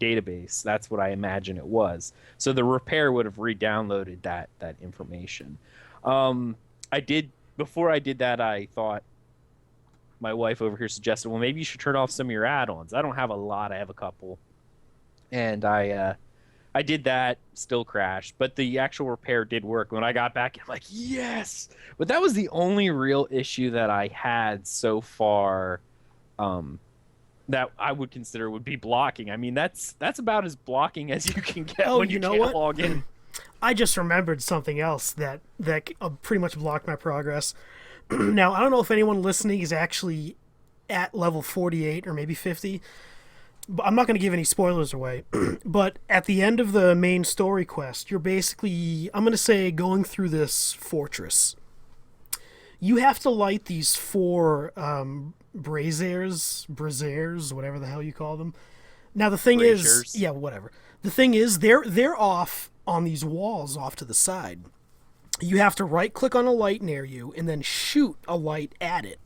database. That's what I imagine it was. So the repair would have re-downloaded that information. I did before I did that. I thought my wife over here suggested, well, maybe you should turn off some of your add-ons. I don't have a lot. I have a couple, and I did that. Still crashed, but the actual repair did work. When I got back, I'm like, yes. But that was the only real issue that I had so far. That I would consider would be blocking. I mean, that's about as blocking as you can get when you can't log in. I just remembered something else that pretty much blocked my progress. Now, I don't know if anyone listening is actually at level 48 or maybe 50. But I'm not going to give any spoilers away. But at the end of the main story quest, you're basically, I'm going to say, going through this fortress. You have to light these 4 braziers, whatever the hell you call them. Now the thing is, yeah, whatever. The thing is, they're off on these walls off to the side. You have to right click on a light near you and then shoot a light at it.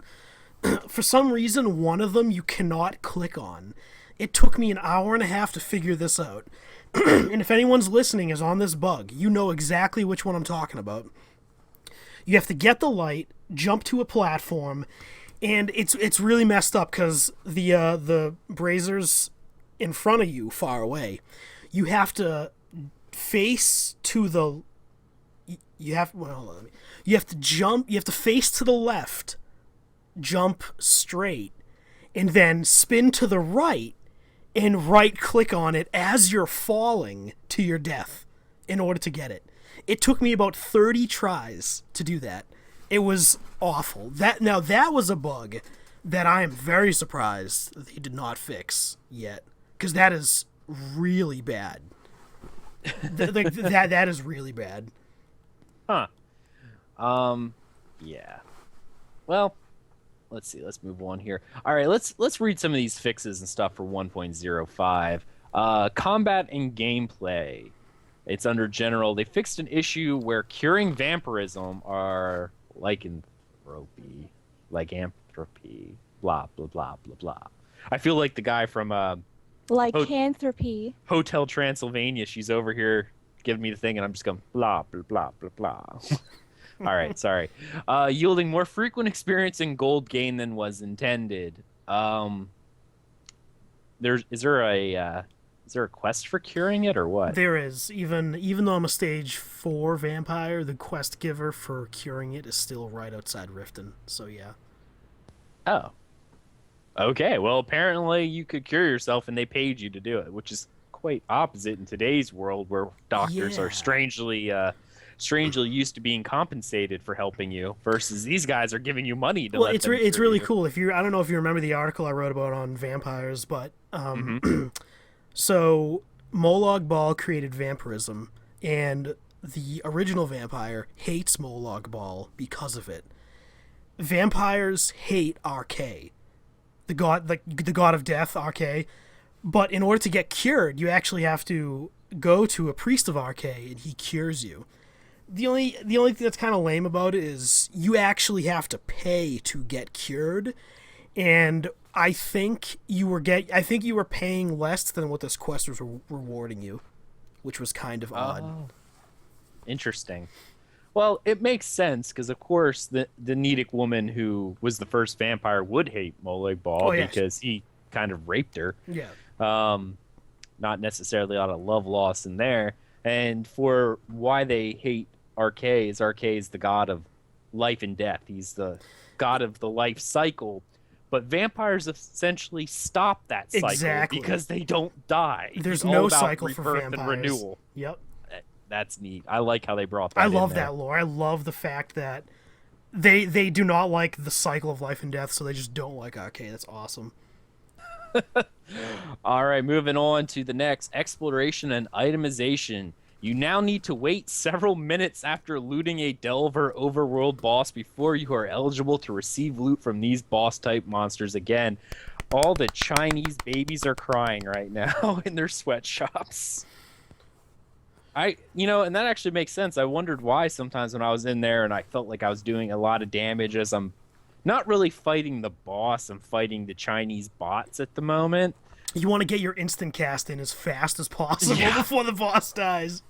For some reason, one of them you cannot click on. It took me an hour and a half to figure this out. And if anyone's listening is on this bug, you know exactly which one I'm talking about. You have to get the light, jump to a platform, and it's really messed up because the braziers in front of you, far away, you have to face to the. You have to jump. You have to face to the left, jump straight, and then spin to the right, and right click on it as you're falling to your death, in order to get it. It took me about 30 tries to do that. It was awful. That was a bug that I am very surprised that they did not fix yet, because that is really bad. that is really bad. Huh. Yeah. Well, let's see. Let's move on here. All right, let's read some of these fixes and stuff for 1.05. Combat and gameplay. It's under general. They fixed an issue where curing vampirism are lycanthropy, blah blah blah blah blah. I feel like the guy from lycanthropy. Hotel Transylvania. She's over here giving me the thing, and I'm just going blah blah blah blah blah. All right, sorry. Yielding more frequent experience and gold gain than was intended. Is there a quest for curing it or what? There is. Even though I'm a stage 4 vampire, the quest giver for curing it is still right outside Riften. So yeah. Oh. Okay. Well, apparently you could cure yourself, and they paid you to do it, which is quite opposite in today's world, where doctors are strangely used to being compensated for helping you, versus these guys are giving you money to. Well, it's really cool. I don't know if you remember the article I wrote about on vampires, but so Molag Bal created vampirism, and the original vampire hates Molag Bal because of it. Vampires hate RK, the god of death, RK. But in order to get cured, you actually have to go to a priest of RK, and he cures you. The only thing that's kind of lame about it is you actually have to pay to get cured, and I think you were paying less than what this quest was rewarding you, which was kind of odd. Interesting. Well, it makes sense because, of course, the Nidic woman who was the first vampire would hate Molag Bal because he kind of raped her. Yeah. Not necessarily a lot of love lost in there. And for why they hate RK is the god of life and death. He's the god of the life cycle. But vampires essentially stop that cycle because they don't die. There's no cycle for vampires. And renewal. Yep. That's neat. I like how they brought that in. I love that lore. I love the fact that they do not like the cycle of life and death, so they just don't like RK. That's awesome. All right, moving on to the next, exploration and itemization. You now need to wait several minutes after looting a Delver overworld boss before you are eligible to receive loot from these boss type monsters again. All the Chinese babies are crying right now in their sweatshops. And that actually makes sense. I wondered why sometimes when I was in there and I felt like I was doing a lot of damage as I'm not really fighting the boss, I'm fighting the Chinese bots at the moment. You want to get your instant cast in as fast as possible before the boss dies.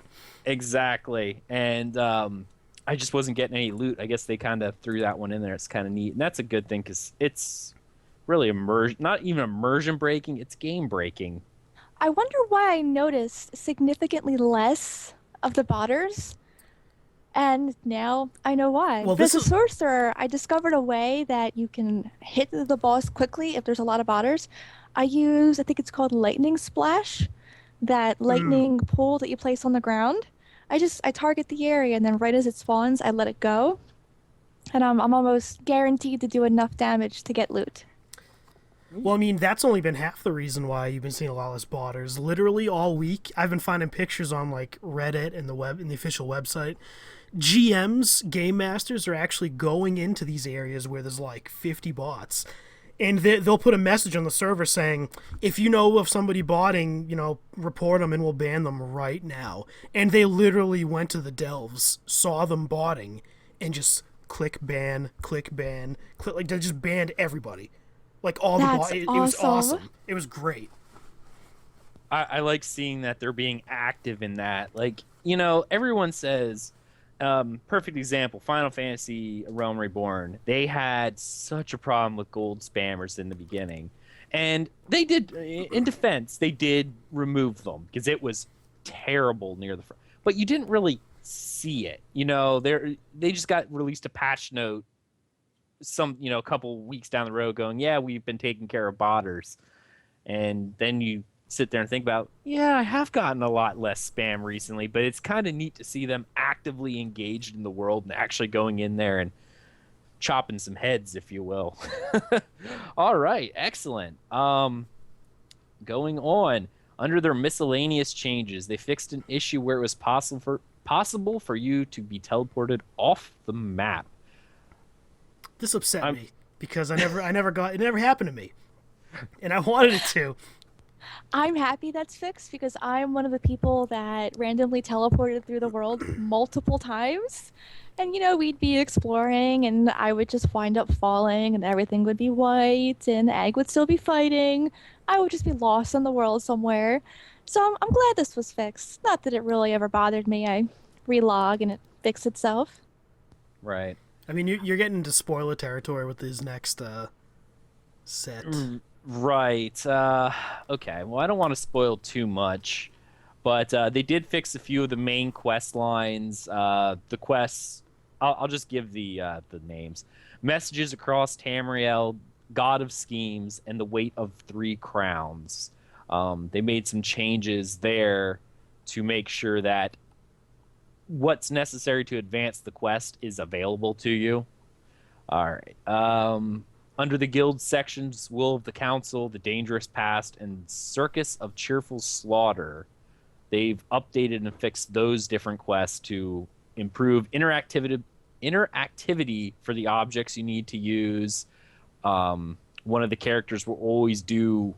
Exactly. And I just wasn't getting any loot. I guess they kind of threw that one in there. It's kind of neat. And that's a good thing because it's really not even immersion breaking, it's game breaking. I wonder why I noticed significantly less of the botters. And now I know why. Well, As a sorcerer, I discovered a way that you can hit the boss quickly if there's a lot of botters. I think it's called lightning splash, that lightning pool that you place on the ground. I target the area, and then right as it spawns, I let it go. And I'm almost guaranteed to do enough damage to get loot. Well, I mean, that's only been half the reason why you've been seeing a lot less botters. Literally all week, I've been finding pictures on like Reddit and the official website. GMs, game masters, are actually going into these areas where there's like 50 bots, and they'll put a message on the server saying, if you know of somebody botting, report them and we'll ban them right now. And they literally went to the delves, saw them botting, and just click ban, click, like they just banned everybody. Like all the bots. It was awesome. It was great. I like seeing that they're being active in that. Like, everyone says, perfect example, Final Fantasy Realm Reborn. They had such a problem with gold spammers in the beginning. And they did, in defense, they did remove them because it was terrible near the front. But you didn't really see it. They just got released a patch note a couple weeks down the road going, yeah, we've been taking care of botters. And then you sit there and think about, yeah, I have gotten a lot less spam recently, but it's kind of neat to see them actively engaged in the world and actually going in there and chopping some heads, if you will. All right, excellent. Going on, under their miscellaneous changes, they fixed an issue where it was possible for you to be teleported off the map. This upset me because it never happened to me, and I wanted it to. I'm happy that's fixed because I'm one of the people that randomly teleported through the world multiple times. And, we'd be exploring and I would just wind up falling and everything would be white and Egg would still be fighting. I would just be lost in the world somewhere. So I'm glad this was fixed. Not that it really ever bothered me. I relog and it fixed itself. Right. I mean, you're getting into spoiler territory with this next set. Right. Okay. Well, I don't want to spoil too much, but they did fix a few of the main quest lines. The quests, I'll just give the names. Messages across Tamriel, God of Schemes, and the Weight of 3 Crowns. They made some changes there to make sure that what's necessary to advance the quest is available to you. All right. Under the guild sections, Will of the Council, The Dangerous Past, and Circus of Cheerful Slaughter, they've updated and fixed those different quests to improve interactivity for the objects you need to use. One of the characters will always do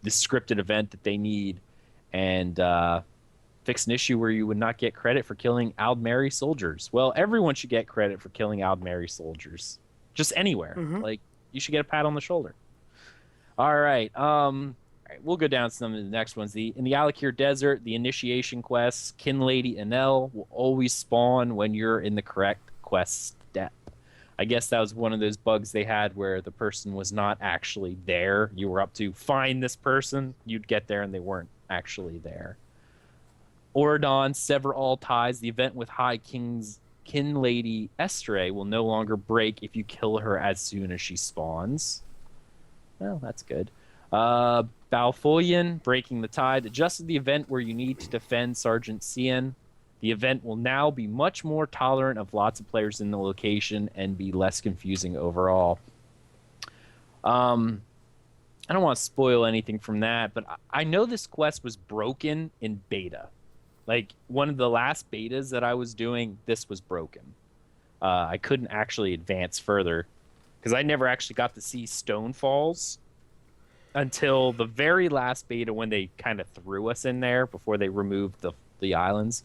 the scripted event that they need, and fix an issue where you would not get credit for killing Aldmeri soldiers. Well, everyone should get credit for killing Aldmeri soldiers. Just anywhere. Like, you should get a pat on the shoulder. All right. We'll go down to some of the next ones. In the Alakir Desert, the initiation quests, Kin Lady Enel will always spawn when you're in the correct quest step. I guess that was one of those bugs they had where the person was not actually there. You were up to find this person. You'd get there and they weren't actually there. Oradon, Sever All Ties, the event with High King's Kin Lady Estray will no longer break if you kill her as soon as she spawns. Well, that's good. Balfoyan, Breaking the Tide, adjusted the event where you need to defend Sergeant Cian. The event will now be much more tolerant of lots of players in the location and be less confusing overall. I don't want to spoil anything from that, but I know this quest was broken in beta. Like, one of the last betas that I was doing, this was broken. I couldn't actually advance further because I never actually got to see Stonefalls until the very last beta when they kind of threw us in there before they removed the islands.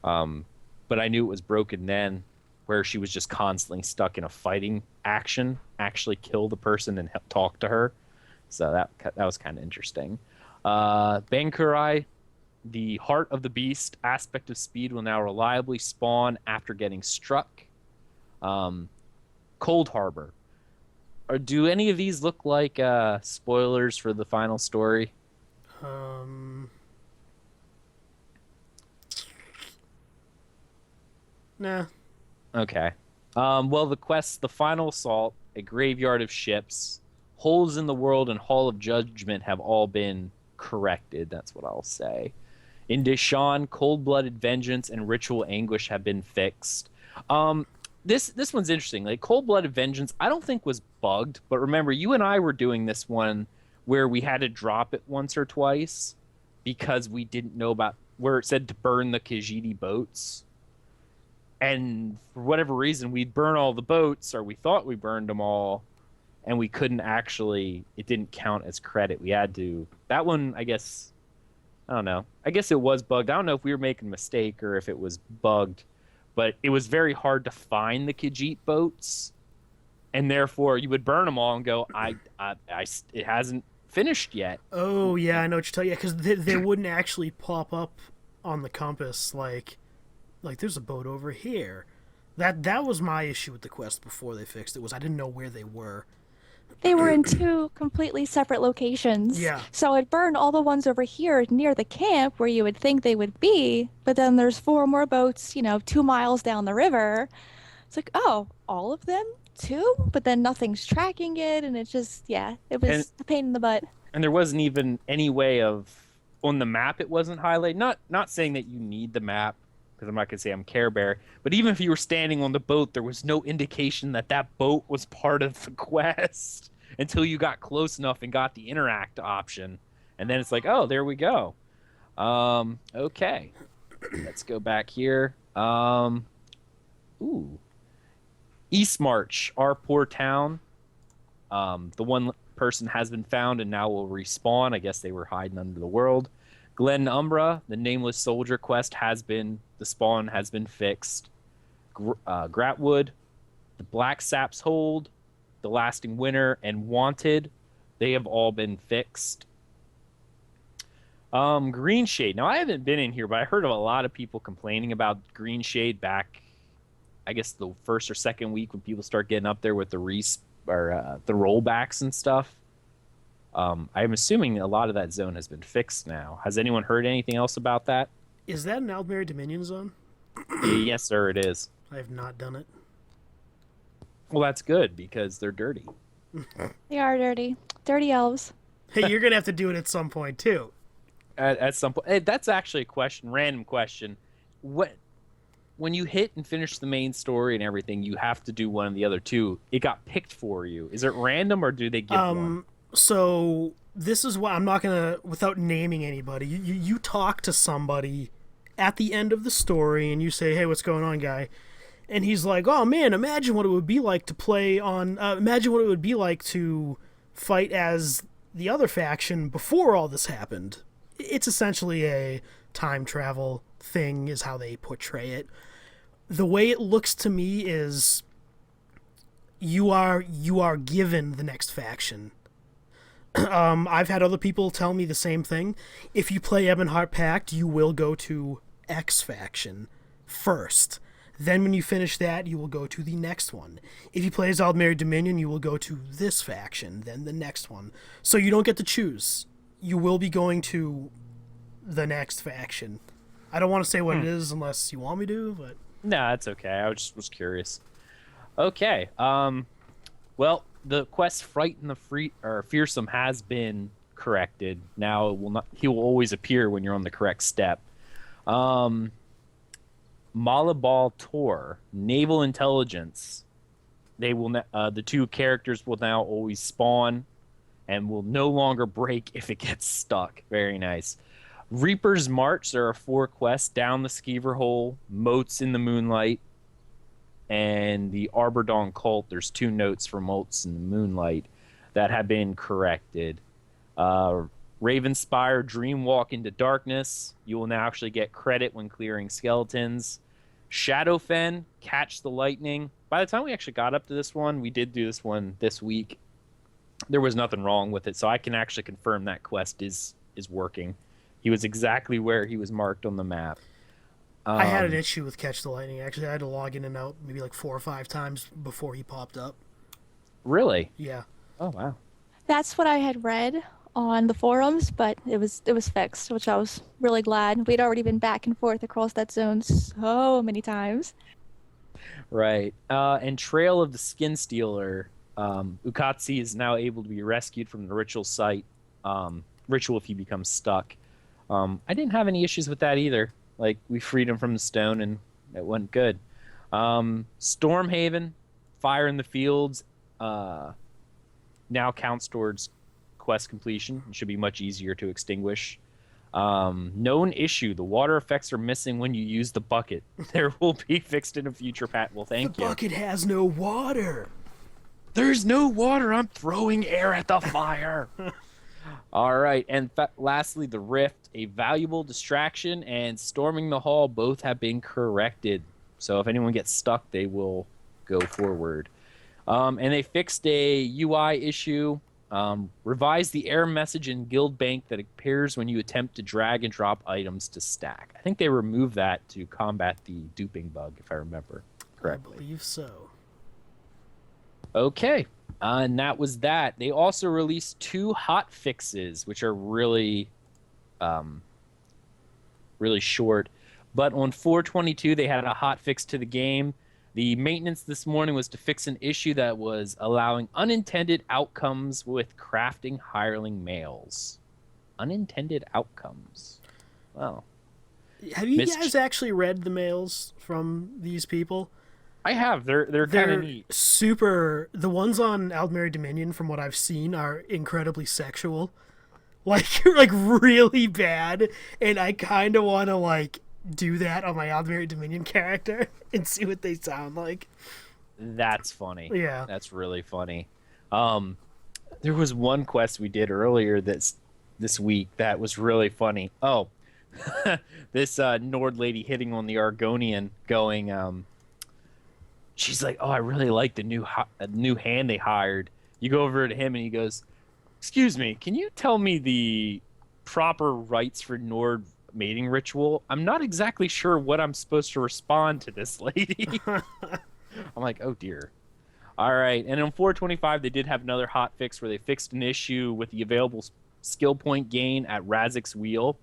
But I knew it was broken then, where she was just constantly stuck in a fighting action, actually kill the person and talk to her. So that was kind of interesting. Bankurai, the heart of the beast aspect of speed will now reliably spawn after getting struck. Cold Harbor. Or do any of these look like spoilers for the final story? Nah. Okay. Well, the quest, The Final Assault, A Graveyard of Ships, Holes in the World, and Hall of Judgment have all been corrected. That's what I'll say. In Deshaun, Cold-Blooded Vengeance and Ritual Anguish have been fixed. This one's interesting. Like Cold-Blooded Vengeance, I don't think was bugged, but remember, you and I were doing this one where we had to drop it once or twice because we didn't know about where it said to burn the Khajiit boats. And for whatever reason, we'd burn all the boats, or we thought we burned them all, and we couldn't actually, it didn't count as credit. We had to, that one, I guess, I don't know. I guess it was bugged. I don't know if we were making a mistake or if it was bugged, but it was very hard to find the Khajiit boats, and therefore you would burn them all and go, it hasn't finished yet. Oh, yeah, I know what you're talking about. Yeah, because they wouldn't actually pop up on the compass like there's a boat over here. That was my issue with the quest before they fixed it, was I didn't know where they were. They were in two completely separate locations. Yeah. So it burned all the ones over here near the camp where you would think they would be, but then there's 4 more boats, 2 miles down the river. It's like, oh, all of them too? But then nothing's tracking it, and it just, it was a pain in the butt. And there wasn't even any way of, on the map it wasn't highlighted. Not saying that you need the map, because I'm not going to say I'm Care Bear, but even if you were standing on the boat, there was no indication that that boat was part of the quest until you got close enough and got the interact option. And then it's like, oh, there we go. Okay. Let's go back here. East March, our poor town. The one person has been found and now will respawn. I guess they were hiding under the world. Glen Umbra, the Nameless Soldier quest the spawn has been fixed. Gratwood, the Black Sap's Hold, the Lasting Winter, and Wanted, they have all been fixed. Green Shade. Now, I haven't been in here, but I heard of a lot of people complaining about Green Shade back, I guess, the first or second week when people start getting up there with the the rollbacks and stuff. I'm assuming a lot of that zone has been fixed now. Has anyone heard anything else about that? Is that an Aldmeri Dominion zone? Yes, sir, it is. I have not done it. Well, that's good, because they're dirty. They are dirty. Dirty elves. Hey, you're going to have to do it at some point, too. At some point. Hey, that's actually a question, random question. When you hit and finish the main story and everything, you have to do one of the other two. It got picked for you. Is it random, or do they give one? So this is why I'm not gonna, without naming anybody, you talk to somebody at the end of the story and you say, hey, what's going on, guy? And he's like, oh man, imagine what it would be like to play on, imagine what it would be like to fight as the other faction before all this happened. It's essentially a time travel thing is how they portray it. The way it looks to me is you are given the next faction. I've had other people tell me the same thing. If you play Ebonheart Pact, you will go to X faction first. Then when you finish that, you will go to the next one. If you play as Aldmeri Dominion, you will go to this faction, then the next one. So you don't get to choose. You will be going to the next faction. I don't want to say what it is unless you want me to, but... No, that's okay. I just was curious. Okay. Well, the quest Frighten the Fearsome has been corrected. Now he will always appear when you're on the correct step. Malabal Tor, Naval Intelligence. They will the two characters will now always spawn and will no longer break if it gets stuck. Very nice. Reaper's March, there are 4 quests: Down the Skeever Hole, Moats in the Moonlight, and the Arbordon Cult. There's 2 notes for Moats in the Moonlight that have been corrected. Ravenspire, Dreamwalk into Darkness. You will now actually get credit when clearing skeletons. Shadowfen, Catch the Lightning. By the time we actually got up to this one, we did do this one this week. There was nothing wrong with it, so I can actually confirm that quest is is working. He was exactly where he was marked on the map. I had an issue with Catch the Lightning. Actually, I had to log in and out maybe like 4 or 5 times before he popped up. Really? Yeah. Oh, wow. That's what I had read on the forums, but it was fixed, which I was really glad. We'd already been back and forth across that zone so many times. Right. And Trail of the Skin Stealer, Ukatsi is now able to be rescued from the ritual site. Ritual if he becomes stuck. I didn't have any issues with that either. Like, we freed him from the stone, and it went good. Stormhaven, Fire in the Fields, now counts towards quest completion. It should be much easier to extinguish. Known issue. The water effects are missing when you use the bucket. There will be fixed in a future patch. Well, thank you. The bucket has no water. There's no water. I'm throwing air at the fire. All right. And lastly, the Rift, a valuable distraction, and Storming the Hall both have been corrected. So if anyone gets stuck, they will go forward. And they fixed a UI issue. Revised the error message in Guild Bank that appears when you attempt to drag and drop items to stack. I think they removed that to combat the duping bug, if I remember correctly. I believe so. Okay. And that was that. They also released 2 hot fixes, which are really, really short. But on 4/22, they had a hot fix to the game. The maintenance this morning was to fix an issue that was allowing unintended outcomes with crafting hireling males. Unintended outcomes. Wow. Have you guys actually read the mails from these people? I have. They're kind of neat. Super. The ones on Aldmeri Dominion, from what I've seen, are incredibly sexual. Like really bad. And I kind of want to, do that on my Aldmeri Dominion character and see what they sound like. That's funny. Yeah. That's really funny. There was one quest we did earlier this week that was really funny. Oh, this Nord lady hitting on the Argonian going, she's like, oh, I really like the new hand they hired. You go over to him and he goes, excuse me, can you tell me the proper rites for Nord mating ritual? I'm not exactly sure what I'm supposed to respond to this lady. I'm like, oh dear. All right. And on 4/25, they did have another hot fix where they fixed an issue with the available skill point gain at Razik's Wheel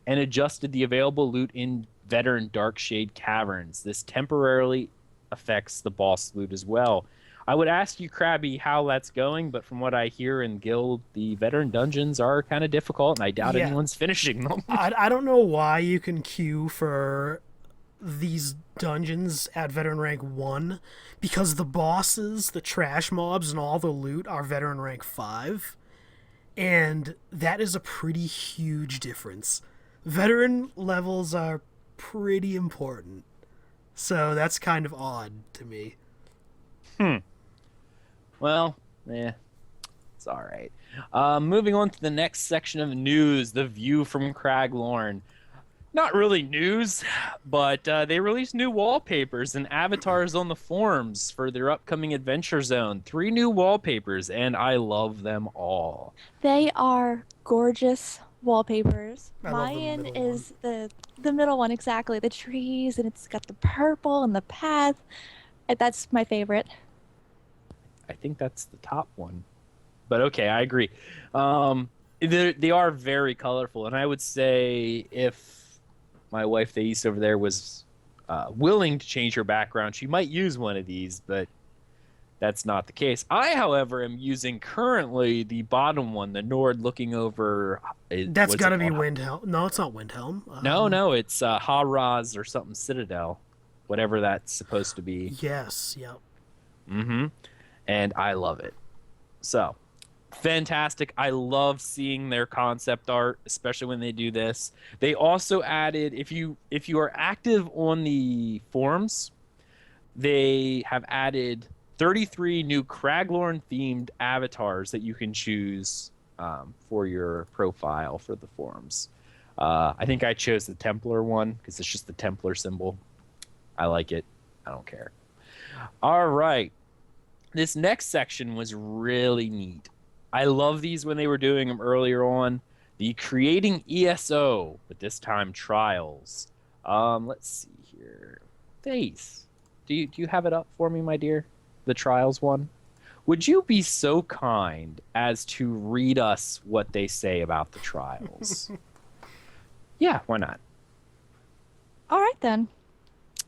and adjusted the available loot in Veteran Darkshade Caverns. This temporarily affects the boss loot as well. I would ask you, Krabby, how that's going, but from what I hear in Guild, the veteran dungeons are kind of difficult, and I doubt anyone's finishing them. I don't know why you can queue for these dungeons at veteran rank 1, because the bosses, the trash mobs, and all the loot are veteran rank 5, and that is a pretty huge difference. Veteran levels are pretty important, so that's kind of odd to me. Well, it's all right. Moving on to the next section of the news, the View from Craglorn. Not really news, but they released new wallpapers and avatars on the forums for their upcoming Adventure Zone. 3 new wallpapers, and I love them all. They are gorgeous wallpapers. Mine is the middle one, exactly. The trees, and it's got the purple and the path. That's my favorite. I think that's the top one. But okay, I agree. They are very colorful, and I would say if my wife Thais over there was willing to change her background, she might use one of these, but that's not the case. I, however, am using currently the bottom one, the Nord looking over. That's got to be Windhelm. No, it's not Windhelm. No, it's Haraz or something Citadel, whatever that's supposed to be. Yes, yep. Mm-hmm. And I love it. So, fantastic. I love seeing their concept art, especially when they do this. They also added, if you are active on the forums, they have added 33 new Craglorn themed avatars that you can choose for your profile for the forums. I think I chose the Templar one because it's just the Templar symbol. I like it. I don't care. All right. This next section was really neat. I love these when they were doing them earlier on. The creating ESO, but this time trials. Let's see here. Face. Do you have it up for me, my dear? The trials one? Would you be so kind as to read us what they say about the trials? Yeah, why not? All right, then.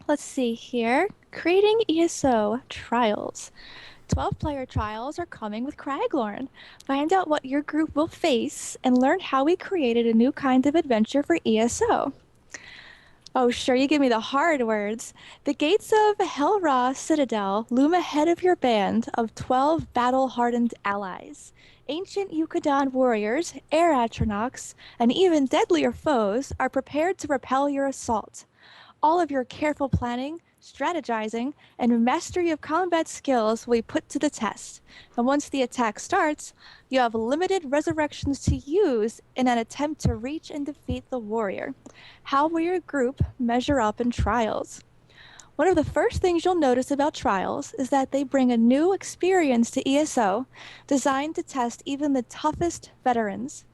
Let's see here. Creating ESO trials. 12-player trials are coming with Craglorn. Find out what your group will face and learn how we created a new kind of adventure for ESO. Oh, sure, you give me the hard words. The gates of Helra Citadel loom ahead of your band of 12 battle-hardened allies. Ancient Yukadan warriors, air atronachs, and even deadlier foes are prepared to repel your assault. All of your careful planning, strategizing, and mastery of combat skills will be put to the test. And once the attack starts, you have limited resurrections to use in an attempt to reach and defeat the warrior. How will your group measure up in trials? One of the first things you'll notice about trials is that they bring a new experience to ESO designed to test even the toughest veterans.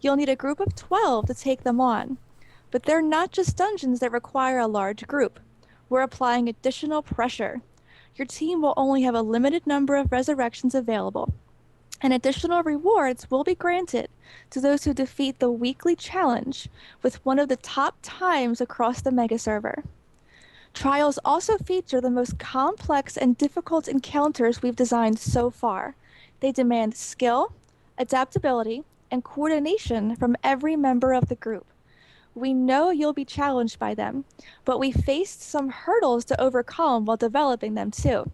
You'll need a group of 12 to take them on. But they're not just dungeons that require a large group. We're applying additional pressure. Your team will only have a limited number of resurrections available, and additional rewards will be granted to those who defeat the weekly challenge with one of the top times across the mega server. Trials also feature the most complex and difficult encounters we've designed so far. They demand skill, adaptability, and coordination from every member of the group. We know you'll be challenged by them, but we faced some hurdles to overcome while developing them too.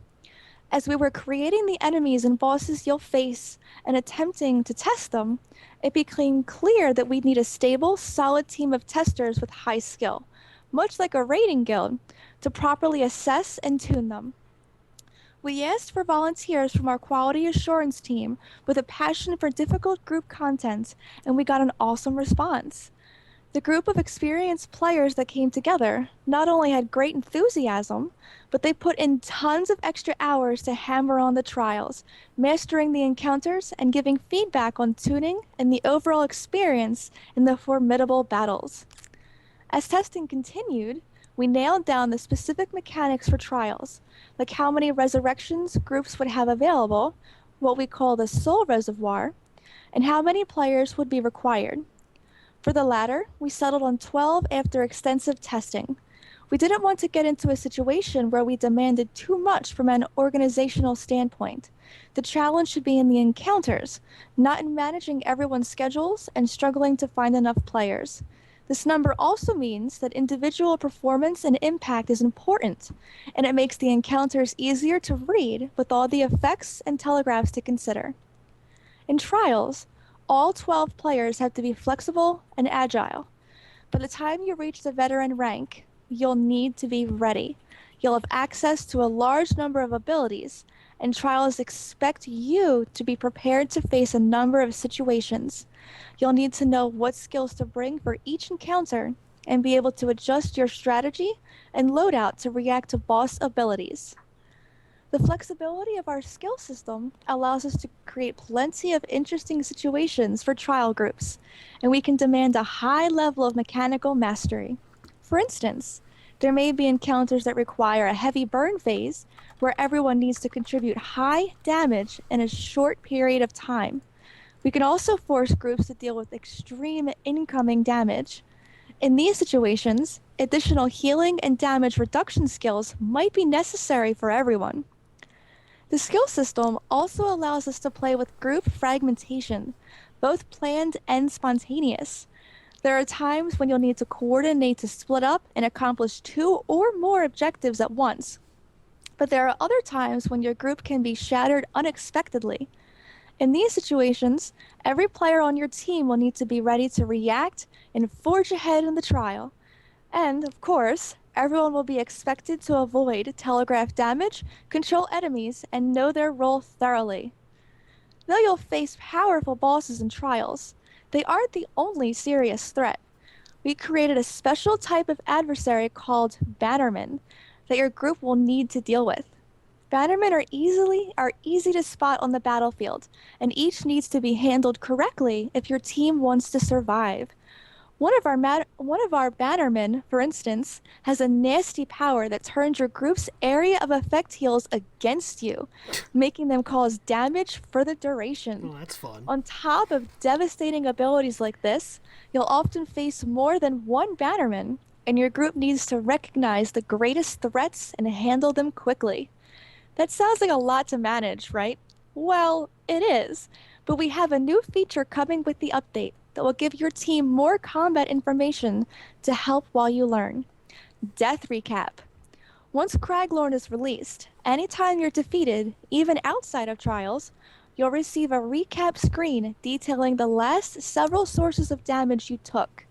As we were creating the enemies and bosses you'll face and attempting to test them, it became clear that we'd need a stable, solid team of testers with high skill, much like a raiding guild, to properly assess and tune them. We asked for volunteers from our quality assurance team with a passion for difficult group content, and we got an awesome response. The group of experienced players that came together not only had great enthusiasm, but they put in tons of extra hours to hammer on the trials, mastering the encounters and giving feedback on tuning and the overall experience in the formidable battles. As testing continued, we nailed down the specific mechanics for trials, like how many resurrections groups would have available, what we call the soul reservoir, and how many players would be required. For the latter, we settled on 12 after extensive testing. We didn't want to get into a situation where we demanded too much from an organizational standpoint. The challenge should be in the encounters, not in managing everyone's schedules and struggling to find enough players. This number also means that individual performance and impact is important, and it makes the encounters easier to read with all the effects and telegraphs to consider. In trials, all 12 players have to be flexible and agile. By the time you reach the veteran rank, you'll need to be ready. You'll have access to a large number of abilities, and trials expect you to be prepared to face a number of situations. You'll need to know what skills to bring for each encounter and be able to adjust your strategy and loadout to react to boss abilities. The flexibility of our skill system allows us to create plenty of interesting situations for trial groups, and we can demand a high level of mechanical mastery. For instance, there may be encounters that require a heavy burn phase where everyone needs to contribute high damage in a short period of time. We can also force groups to deal with extreme incoming damage. In these situations, additional healing and damage reduction skills might be necessary for everyone. The skill system also allows us to play with group fragmentation, both planned and spontaneous. There are times when you'll need to coordinate to split up and accomplish 2 or more objectives at once. But there are other times when your group can be shattered unexpectedly. In these situations, every player on your team will need to be ready to react and forge ahead in the trial. And, of course, everyone will be expected to avoid telegraph damage, control enemies, and know their role thoroughly. Though you'll face powerful bosses in trials, they aren't the only serious threat. We created a special type of adversary called Bannermen that your group will need to deal with. Bannermen are easy to spot on the battlefield, and each needs to be handled correctly if your team wants to survive. One of our bannermen, for instance, has a nasty power that turns your group's area of effect heals against you, making them cause damage for the duration. Oh, that's fun. On top of devastating abilities like this, you'll often face more than one bannerman, and your group needs to recognize the greatest threats and handle them quickly. That sounds like a lot to manage, right? Well, it is, but we have a new feature coming with the update that will give your team more combat information to help while you learn. Death Recap. Once Craglorn is released, anytime you're defeated, even outside of trials, you'll receive a recap screen detailing the last several sources of damage you took.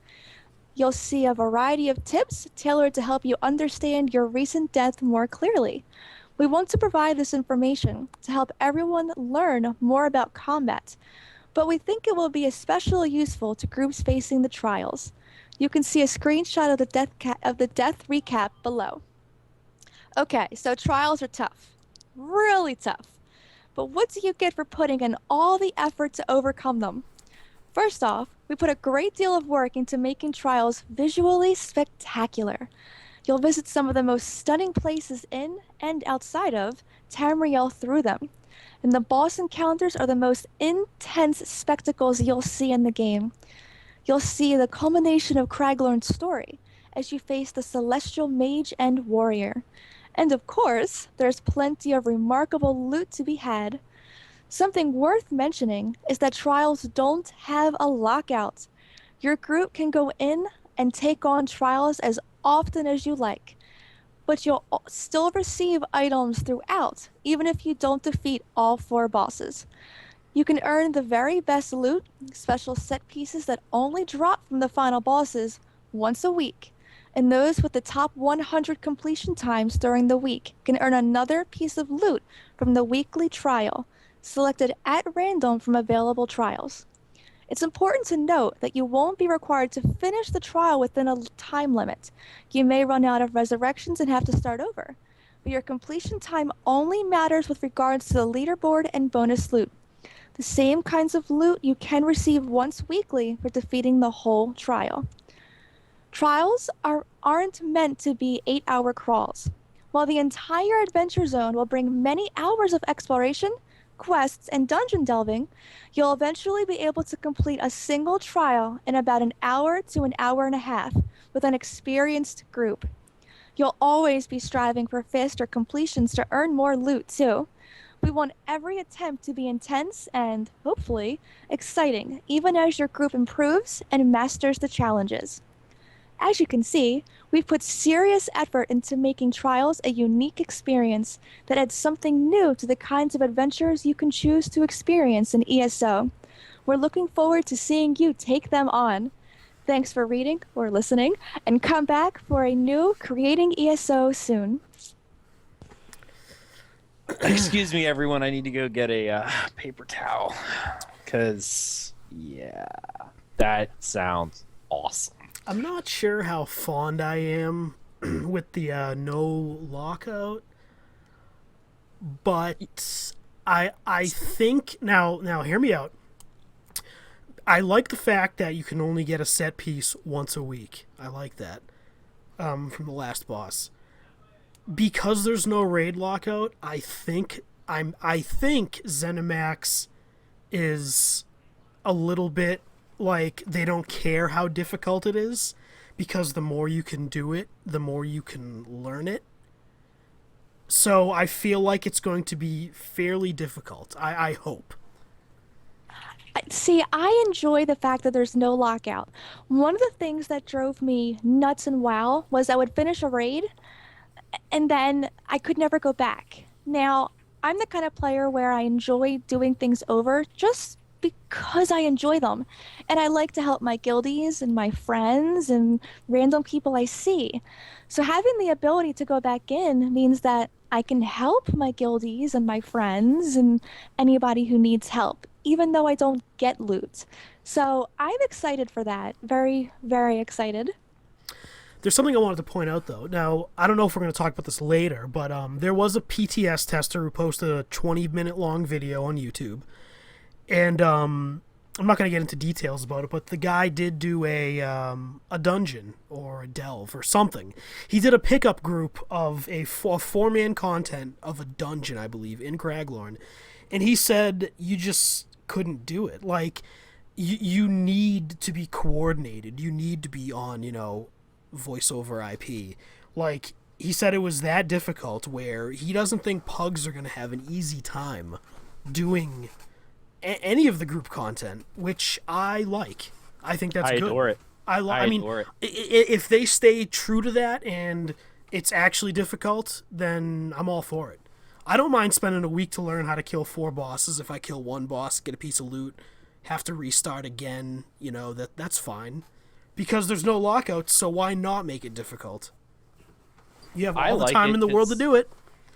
You'll see a variety of tips tailored to help you understand your recent death more clearly. We want to provide this information to help everyone learn more about combat, but we think it will be especially useful to groups facing the trials. You can see a screenshot of the death recap below. Okay, so trials are tough. Really tough. But what do you get for putting in all the effort to overcome them? First off, we put a great deal of work into making trials visually spectacular. You'll visit some of the most stunning places in and outside of Tamriel through them. And the boss encounters are the most intense spectacles you'll see in the game. You'll see the culmination of Craglorn's story as you face the celestial mage and warrior. And of course, there's plenty of remarkable loot to be had. Something worth mentioning is that trials don't have a lockout. Your group can go in and take on trials as often as you like, but you'll still receive items throughout, even if you don't defeat all 4 bosses. You can earn the very best loot, special set pieces that only drop from the final bosses once a week, and those with the top 100 completion times during the week can earn another piece of loot from the weekly trial, selected at random from available trials. It's important to note that you won't be required to finish the trial within a time limit. You may run out of resurrections and have to start over, but your completion time only matters with regards to the leaderboard and bonus loot. The same kinds of loot you can receive once weekly for defeating the whole trial. Trials aren't meant to be 8-hour crawls. While the entire adventure zone will bring many hours of exploration, quests, and dungeon delving, you'll eventually be able to complete a single trial in about an hour to an hour and a half with an experienced group. You'll always be striving for faster completions to earn more loot, too. We want every attempt to be intense and, hopefully, exciting, even as your group improves and masters the challenges. As you can see, we've put serious effort into making trials a unique experience that adds something new to the kinds of adventures you can choose to experience in ESO. We're looking forward to seeing you take them on. Thanks for reading or listening, and come back for a new Creating ESO soon. Excuse me, everyone. I need to go get a paper towel. Because, yeah, that sounds awesome. I'm not sure how fond I am with the no lockout, but I think now hear me out. I like the fact that you can only get a set piece once a week. I like that from the last boss. Because there's no raid lockout, I think ZeniMax is a little bit like they don't care how difficult it is, because the more you can do it, the more you can learn it. So I feel like it's going to be fairly difficult. I hope. See, I enjoy the fact that there's no lockout. One of the things that drove me nuts in WoW was I would finish a raid and then I could never go back. Now, I'm the kind of player where I enjoy doing things over just because I enjoy them. And I like to help my guildies and my friends and random people I see. So having the ability to go back in means that I can help my guildies and my friends and anybody who needs help, even though I don't get loot. So I'm excited for that. Very, very excited. There's something I wanted to point out, though. Now, I don't know if we're going to talk about this later, but there was a PTS tester who posted a 20-minute long video on YouTube. And I'm not going to get into details about it, but the guy did do a dungeon or a delve or something. He did a pickup group of a four-man content of a dungeon, I believe, in Craglorn. And he said you just couldn't do it. Like, you need to be coordinated. You need to be on, voice over IP. Like, he said it was that difficult where he doesn't think pugs are going to have an easy time doing any of the group content, which I like. I think that's good. I adore it. I mean, adore it. If they stay true to that and it's actually difficult, then I'm all for it. I don't mind spending a week to learn how to kill 4 bosses. If I kill 1 boss, get a piece of loot, have to restart again, that's fine. Because there's no lockouts, so why not make it difficult? You have all the time in the world to do it.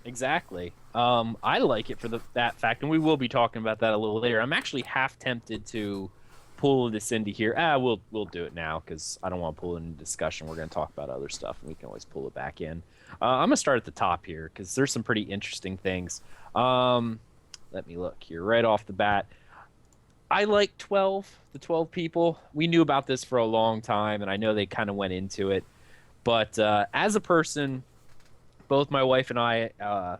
Exactly. I like it for that fact, and we will be talking about that a little later. I'm actually half tempted to pull this into here. We'll do it now because I don't want to pull it into discussion. We're going to talk about other stuff, and we can always pull it back in. I'm going to start at the top here because there's some pretty interesting things. Let me look here right off the bat. I like the 12 people. We knew about this for a long time, and I know they kind of went into it. But as a person, both my wife and I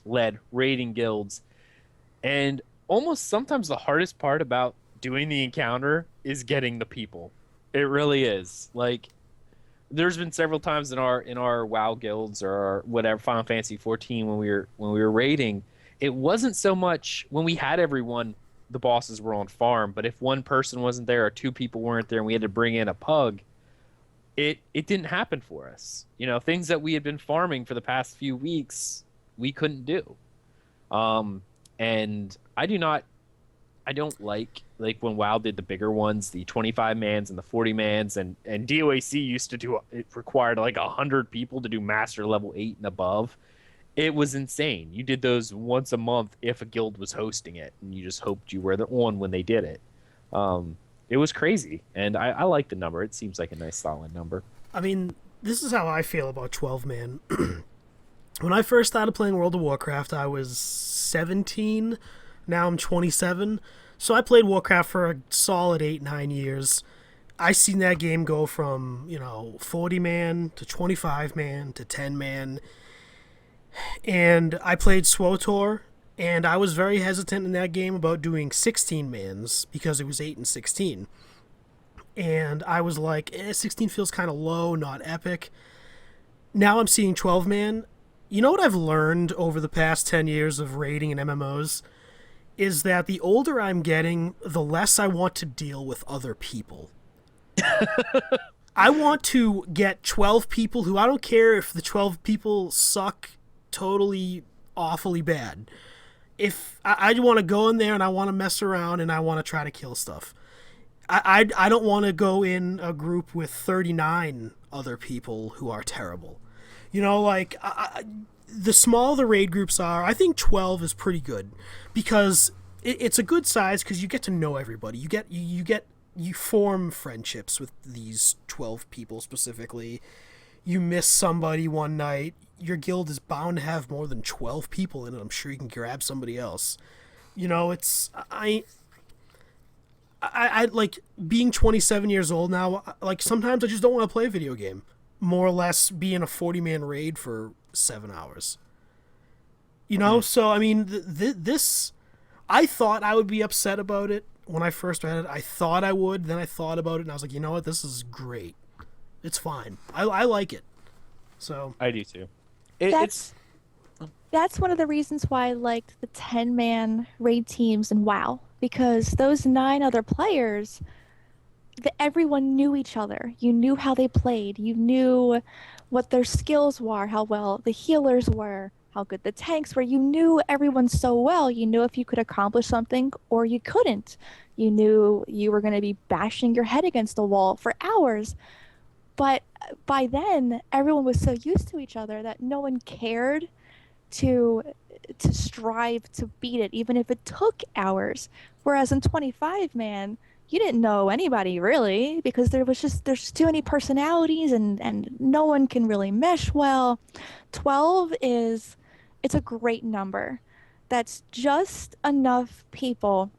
led raiding guilds. And almost sometimes the hardest part about doing the encounter is getting the people. It really is. Like, there's been several times in our WoW guilds or our whatever Final Fantasy 14 when we were raiding, it wasn't so much when we had everyone, the bosses were on farm, but if one person wasn't there or 2 people weren't there and we had to bring in a pug, it didn't happen for us. Things that we had been farming for the past few weeks, we couldn't do. And I don't like when WoW did the bigger ones, the 25 mans and the 40 mans, and DOAC used to do, it required like 100 people to do master level 8 and above. It was insane. You did those once a month if a guild was hosting it, and you just hoped you were on when they did it. It was crazy, and I like the number. It seems like a nice solid number. I mean, this is how I feel about 12-man. When I first started playing World of Warcraft, I was 17. Now I'm 27. So I played Warcraft for a solid 8-9 years. I seen that game go from, 40-man to 25-man to 10-man. And I played SWTOR, and I was very hesitant in that game about doing 16-mans because it was 8 and 16. And I was like, 16 feels kind of low, not epic. Now I'm seeing 12-man. You know what I've learned over the past 10 years of raiding and MMOs? Is that the older I'm getting, the less I want to deal with other people. I want to get 12 people who, I don't care if the 12 people suck totally awfully bad. If I want to go in there and I want to mess around and I want to try to kill stuff. I don't want to go in a group with 39 other people who are terrible. The smaller the raid groups are, I think 12 is pretty good because it's a good size because you get to know everybody. You form friendships with these 12 people specifically. You miss somebody one night, your guild is bound to have more than 12 people in it. I'm sure you can grab somebody else. I like being 27 years old now. Like, sometimes I just don't want to play a video game. More or less be in a 40-man raid for 7 hours. So, I mean, this... I thought I would be upset about it when I first read it. I thought I would. Then I thought about it, and I was like, you know what? This is great. It's fine. I like it. So I do, too. That's one of the reasons why I liked the 10-man raid teams in WoW. Because those 9 other players, everyone knew each other. You knew how they played. You knew what their skills were, how well the healers were, how good the tanks were. You knew everyone so well. You knew if you could accomplish something or you couldn't. You knew you were going to be bashing your head against the wall for hours. But by then, everyone was so used to each other that no one cared to strive to beat it, even if it took hours. Whereas in 25-man, you didn't know anybody really because there's too many personalities and no one can really mesh well. 12 is it's a great number. That's just enough people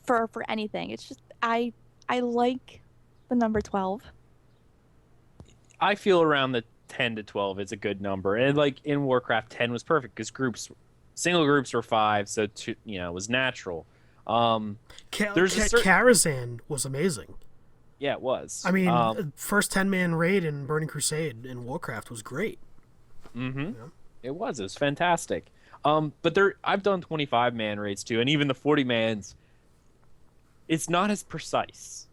for anything. It's just I like the number 12. I feel around the 10 to 12 is a good number. And like in Warcraft, 10 was perfect because single groups were 5, so two, it was natural. Karazhan was amazing. Yeah, it was. I mean, first 10-man raid in Burning Crusade in Warcraft was great. Mm-hmm. Yeah. It was fantastic. But I've done 25-man raids too, and even the 40-mans, it's not as precise.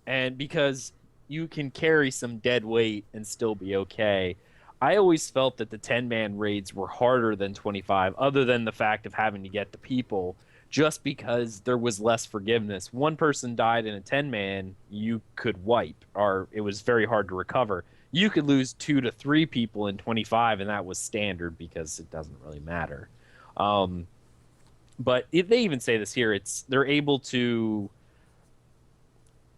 And because you can carry some dead weight and still be okay. I always felt that the 10-man raids were harder than 25, other than the fact of having to get the people, just because there was less forgiveness. One person died in a 10-man, you could wipe, or it was very hard to recover. You could lose 2 to 3 people in 25, and that was standard because it doesn't really matter. But they even say this here, they're able to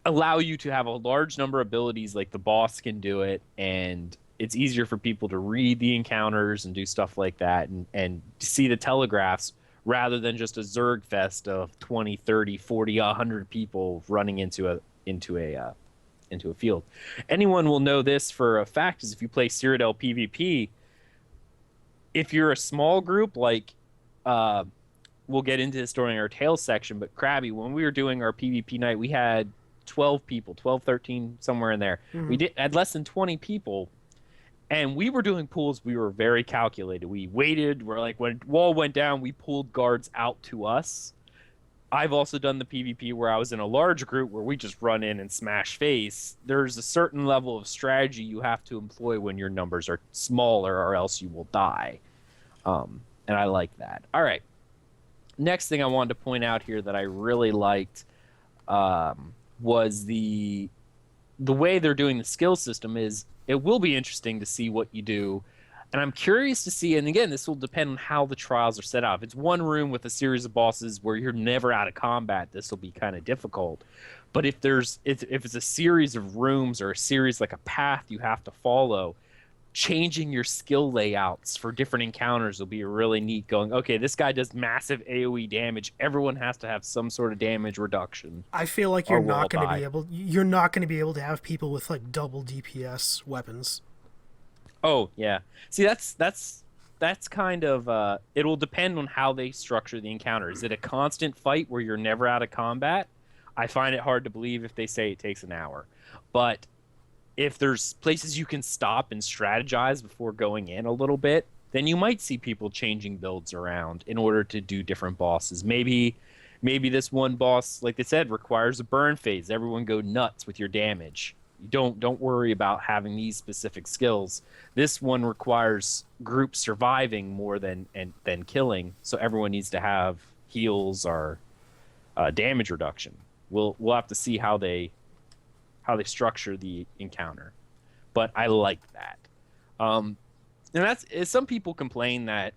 allow you to have a large number of abilities, like the boss can do it, and it's easier for people to read the encounters and do stuff like that and see the telegraphs rather than just a Zerg fest of 20, 30, 40, 100 people running into a field. Anyone will know this for a fact is if you play Cyrodiil PvP, if you're a small group, like we'll get into this during our Tales section, but Krabby, when we were doing our PvP night, we had 12 people, 12, 13, somewhere in there. Mm-hmm. We had less than 20 people, and we were doing pools. We were very calculated. We waited. We're like, when wall went down, we pulled guards out to us. I've also done the PvP where I was in a large group where we just run in and smash face. There's a certain level of strategy you have to employ when your numbers are smaller, or else you will die. And I like that. All right. Next thing I wanted to point out here that I really liked was the way they're doing the skill system. Is it will be interesting to see what you do, and I'm curious to see, and again, this will depend on how the trials are set out. If it's one room with a series of bosses where you're never out of combat, this will be kind of difficult. But if it's a series of rooms or a series like a path you have to follow, changing your skill layouts for different encounters will be really neat. Going, okay, this guy does massive AoE damage. Everyone has to have some sort of damage reduction. I feel like you're not going to be able to have people with like double DPS weapons. Oh yeah. See, that's kind of it will depend on how they structure the encounter. Is it a constant fight where you're never out of combat? I find it hard to believe if they say it takes an hour, but if there's places you can stop and strategize before going in a little bit, then you might see people changing builds around in order to do different bosses. Maybe this one boss, like they said, requires a burn phase. Everyone go nuts with your damage. You don't worry about having these specific skills. This one requires group surviving more than killing, so everyone needs to have heals or damage reduction. We'll have to see how they structure the encounter, but I like that. And some people complain that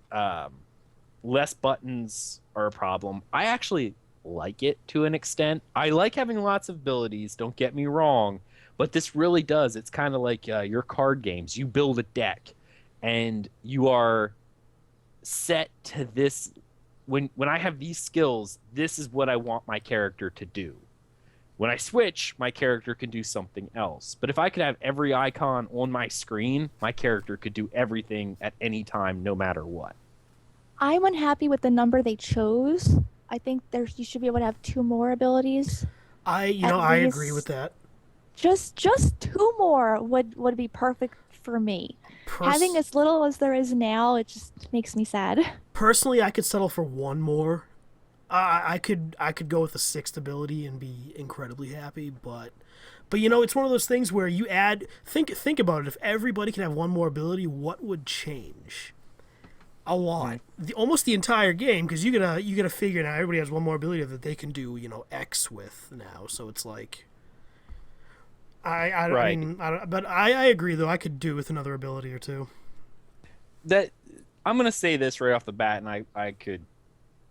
less buttons are a problem. I actually like it to an extent. I like having lots of abilities, don't get me wrong, but this really does. It's kind of like your card games. You build a deck, and you are set to this. When I have these skills, this is what I want my character to do. When I switch, my character can do something else. But if I could have every icon on my screen, my character could do everything at any time, no matter what. I'm unhappy with the number they chose. I think you should be able to have 2 more abilities. I agree with that. Just 2 more would be perfect for me. Having as little as there is now, it just makes me sad. Personally, I could settle for 1 more. I could go with the 6th ability and be incredibly happy, but it's one of those things where you add. Think about it. If everybody can have 1 more ability, what would change? A lot. Almost the entire game, because you gotta figure now everybody has 1 more ability that they can do X with now. So it's like. But I agree though. I could do with another ability or 2. That I'm gonna say this right off the bat, and I could.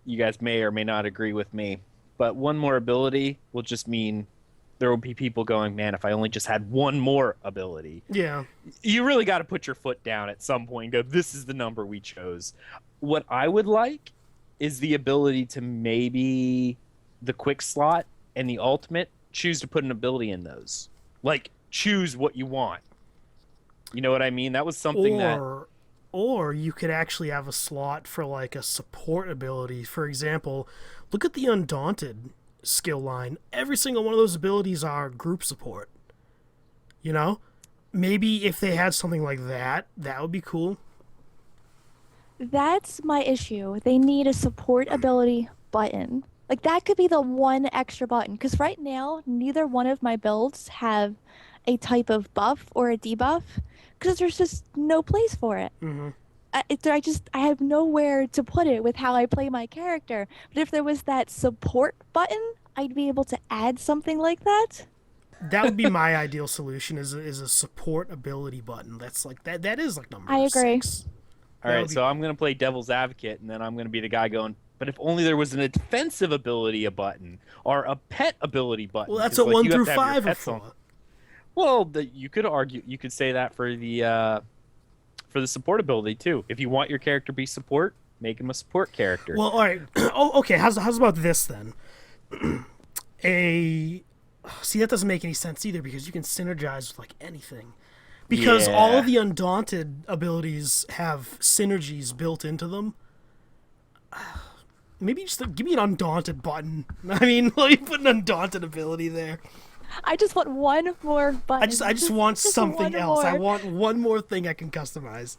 You guys may or may not agree with me, but one more ability will just mean there will be people going, man, if I only just had one more ability. Yeah. You really got to put your foot down at some point and go, this is the number we chose. What I would like is the ability to maybe the quick slot and the ultimate choose to put an ability in those. Like, choose what you want. You know what I mean? That was something Or you could actually have a slot for like a support ability. For example, look at the Undaunted skill line. Every single one of those abilities are group support. You know? Maybe if they had something like that, that would be cool. That's my issue. They need a support ability button. Like, that could be the one extra button. Because right now, neither one of my builds have a type of buff or a debuff. Because there's just no place for it. Mm-hmm. I have nowhere to put it with how I play my character. But if there was that support button, I'd be able to add something like that. That would be my ideal solution. Is a support ability button. That's like that. That is like number. I agree. 6. All right, so I'm going to play devil's advocate, and then I'm going to be the guy going, but if only there was an defensive ability button or a pet ability button. Well, that's what 1 through 5 are for. Well, you could argue, you could say that for the support ability too. If you want your character to be support, make him a support character. Well, all right. Oh, okay. How's about this then? See, that doesn't make any sense either because you can synergize with like anything. Because all of the Undaunted abilities have synergies built into them. Maybe just give me an Undaunted button. I mean, let me put an Undaunted ability there. I just want one more button. I just want something else. I want one more thing I can customize.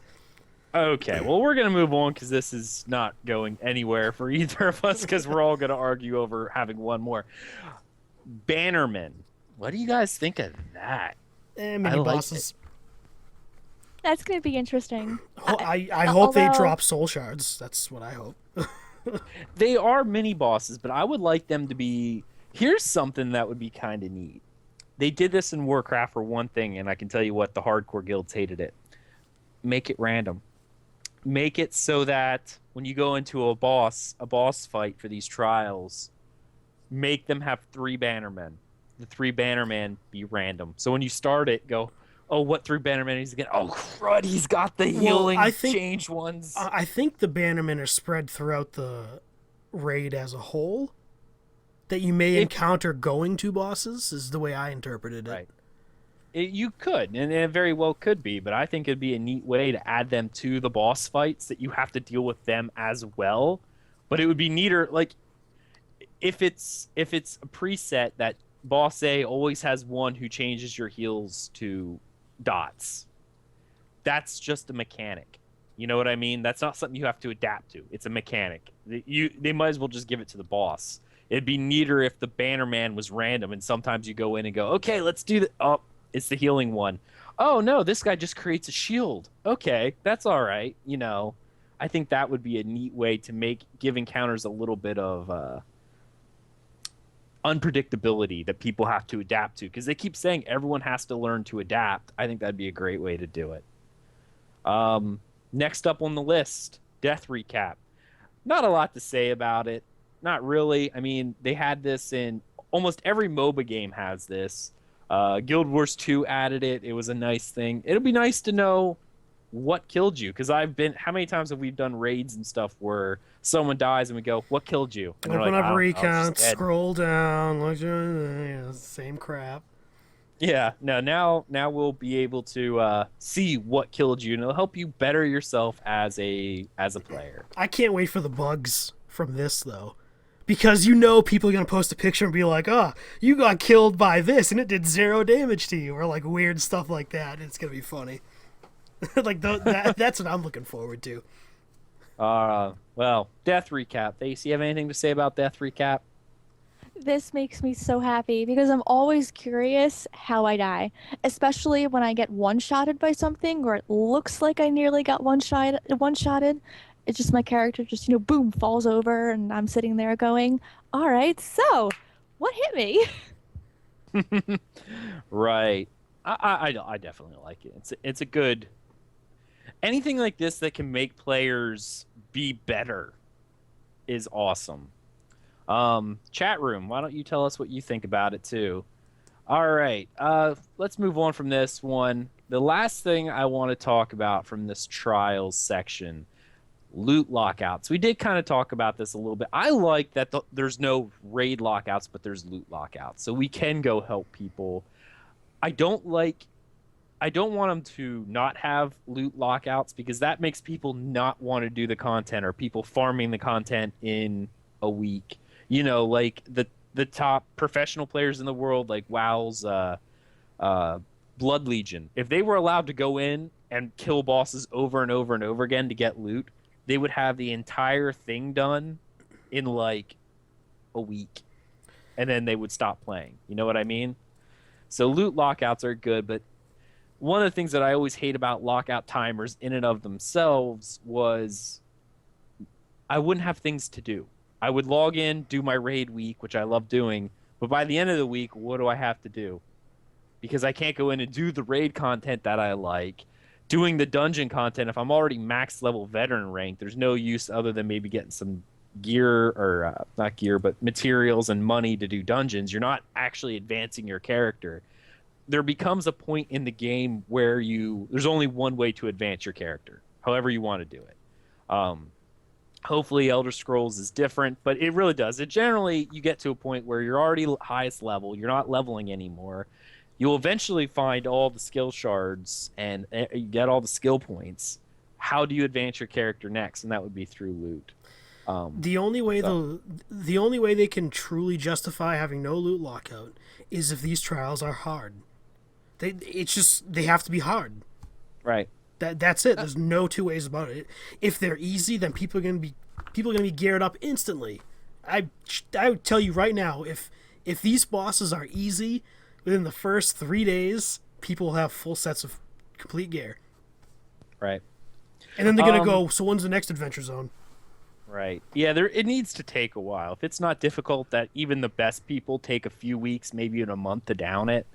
Okay, well, we're going to move on because this is not going anywhere for either of us because we're all going to argue over having one more. Bannerman. What do you guys think of that? Mini bosses. That's going to be interesting. I hope they drop soul shards. That's what I hope. They are mini bosses, but I would like them to be... Here's something that would be kind of neat. They did this in Warcraft for one thing, and I can tell you what, the hardcore guilds hated it. Make it random. Make it so that when you go into a boss fight for these trials, make them have 3 bannermen. The 3 bannermen be random. So when you start it, go, oh, what 3 bannermen is again? Oh, crud, he's got the healing changed ones. I think the bannermen are spread throughout the raid as a whole. That you may encounter going to bosses is the way I interpreted it. Right. You could, and it very well could be, but I think it'd be a neat way to add them to the boss fights that you have to deal with them as well. But it would be neater, like if it's a preset that boss A always has one who changes your heals to dots. That's just a mechanic. You know what I mean? That's not something you have to adapt to. It's a mechanic. They might as well just give it to the boss. It'd be neater if the Bannerman was random, and sometimes you go in and go, okay, let's do the... Oh, it's the healing one. Oh, no, this guy just creates a shield. Okay, that's all right. You know, I think that would be a neat way to give encounters a little bit of unpredictability that people have to adapt to, because they keep saying everyone has to learn to adapt. I think that'd be a great way to do it. Next up on the list, Death Recap. Not a lot to say about it. Not really. I mean, they had this in almost every MOBA game has this. Guild Wars 2 added it. It was a nice thing. It'll be nice to know what killed you, because how many times have we done raids and stuff where someone dies and we go, what killed you? And open up recount, scroll down, same crap. Yeah, no, now we'll be able to see what killed you, and it'll help you better yourself as a player. I can't wait for the bugs from this, though. Because you know people are going to post a picture and be like, oh, you got killed by this and it did 0 damage to you, or like weird stuff like that. It's going to be funny. Like that's what I'm looking forward to. Well, Death Recap. Thais, you have anything to say about Death Recap? This makes me so happy because I'm always curious how I die, especially when I get one-shotted by something or it looks like I nearly got one-shotted. It's just my character just, boom, falls over and I'm sitting there going, all right, so what hit me? Right. I definitely like it. It's a good... Anything like this that can make players be better is awesome. Chat room, why don't you tell us what you think about it too? All right, let's move on from this one. The last thing I want to talk about from this trials section, loot lockouts. We did kind of talk about this a little bit. I like that there's no raid lockouts, but there's loot lockouts, so we can go help people. I don't want them to not have loot lockouts because that makes people not want to do the content, or people farming the content in a week. Like the top professional players in the world, like WoW's Blood Legion. If they were allowed to go in and kill bosses over and over and over again to get loot, they would have the entire thing done in like a week, and then they would stop playing. You know what I mean? So loot lockouts are good, but one of the things that I always hate about lockout timers in and of themselves was I wouldn't have things to do. I would log in, do my raid week, which I love doing, but by the end of the week, what do I have to do? Because I can't go in and do the raid content that I like. Doing the dungeon content, if I'm already max level veteran rank, there's no use other than maybe getting some gear, or not gear, but materials and money to do dungeons. You're not actually advancing your character. There becomes a point in the game where there's only one way to advance your character, however you want to do it. Hopefully Elder Scrolls is different, but it really does. Generally, you get to a point where you're already highest level, you're not leveling anymore. You'll eventually find all the skill shards and get all the skill points. How do you advance your character next? And that would be through loot. The only way they can truly justify having no loot lockout is if these trials are hard. They have to be hard. Right. That's it. There's no two ways about it. If they're easy, then people are gonna be geared up instantly. I would tell you right now, if these bosses are easy, within the first 3 days, people will have full sets of complete gear. Right. And then they're gonna go, so when's the next adventure zone? Right. Yeah, it needs to take a while. If it's not difficult that even the best people take a few weeks, maybe even a month to down it,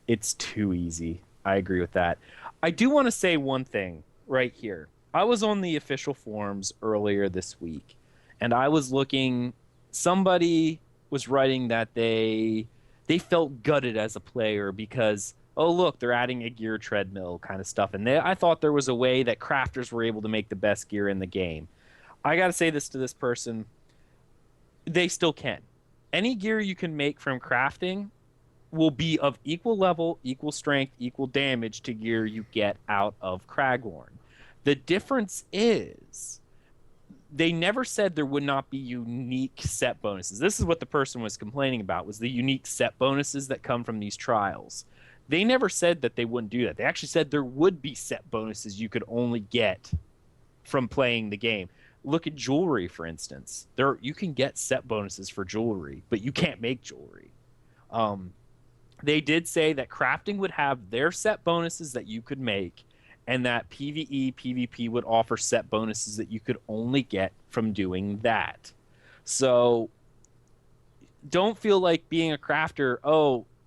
it's too easy. I agree with that. I do want to say one thing right here. I was on the official forums earlier this week, and I was looking. Somebody was writing that they felt gutted as a player because, oh, look, they're adding a gear treadmill kind of stuff. And I thought there was a way that crafters were able to make the best gear in the game. I got to say this to this person. They still can. Any gear you can make from crafting will be of equal level, equal strength, equal damage to gear you get out of Craglorn. The difference is they never said there would not be unique set bonuses. This is what the person was complaining about, was the unique set bonuses that come from these trials. They never said that they wouldn't do that. They actually said there would be set bonuses you could only get from playing the game. Look at jewelry, for instance. You can get set bonuses for jewelry, but you can't make jewelry. They did say that crafting would have their set bonuses that you could make, and that PvE, PvP would offer set bonuses that you could only get from doing that. So don't feel like being a crafter,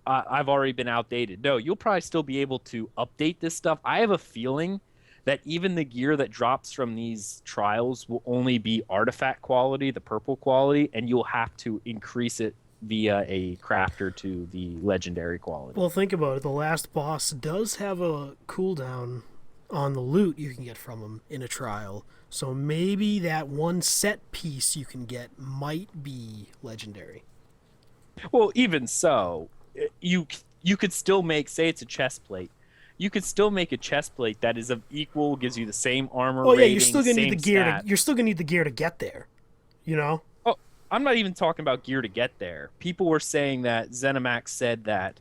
I've already been outdated. No, you'll probably still be able to update this stuff. I have a feeling that even the gear that drops from these trials will only be artifact quality, the purple quality, and you'll have to increase it via a crafter to the legendary quality. Well, think about it. The last boss does have a cooldown on the loot you can get from him in a trial. So maybe that one set piece you can get might be legendary. Well, even so, you could still make, say it's a chest plate. You could still make a chest plate that is of equal, gives you the same armor rating, you're still gonna need the gear. You're still gonna need the gear to get there. You know. Oh, I'm not even talking about gear to get there. People were saying that Zenimax said that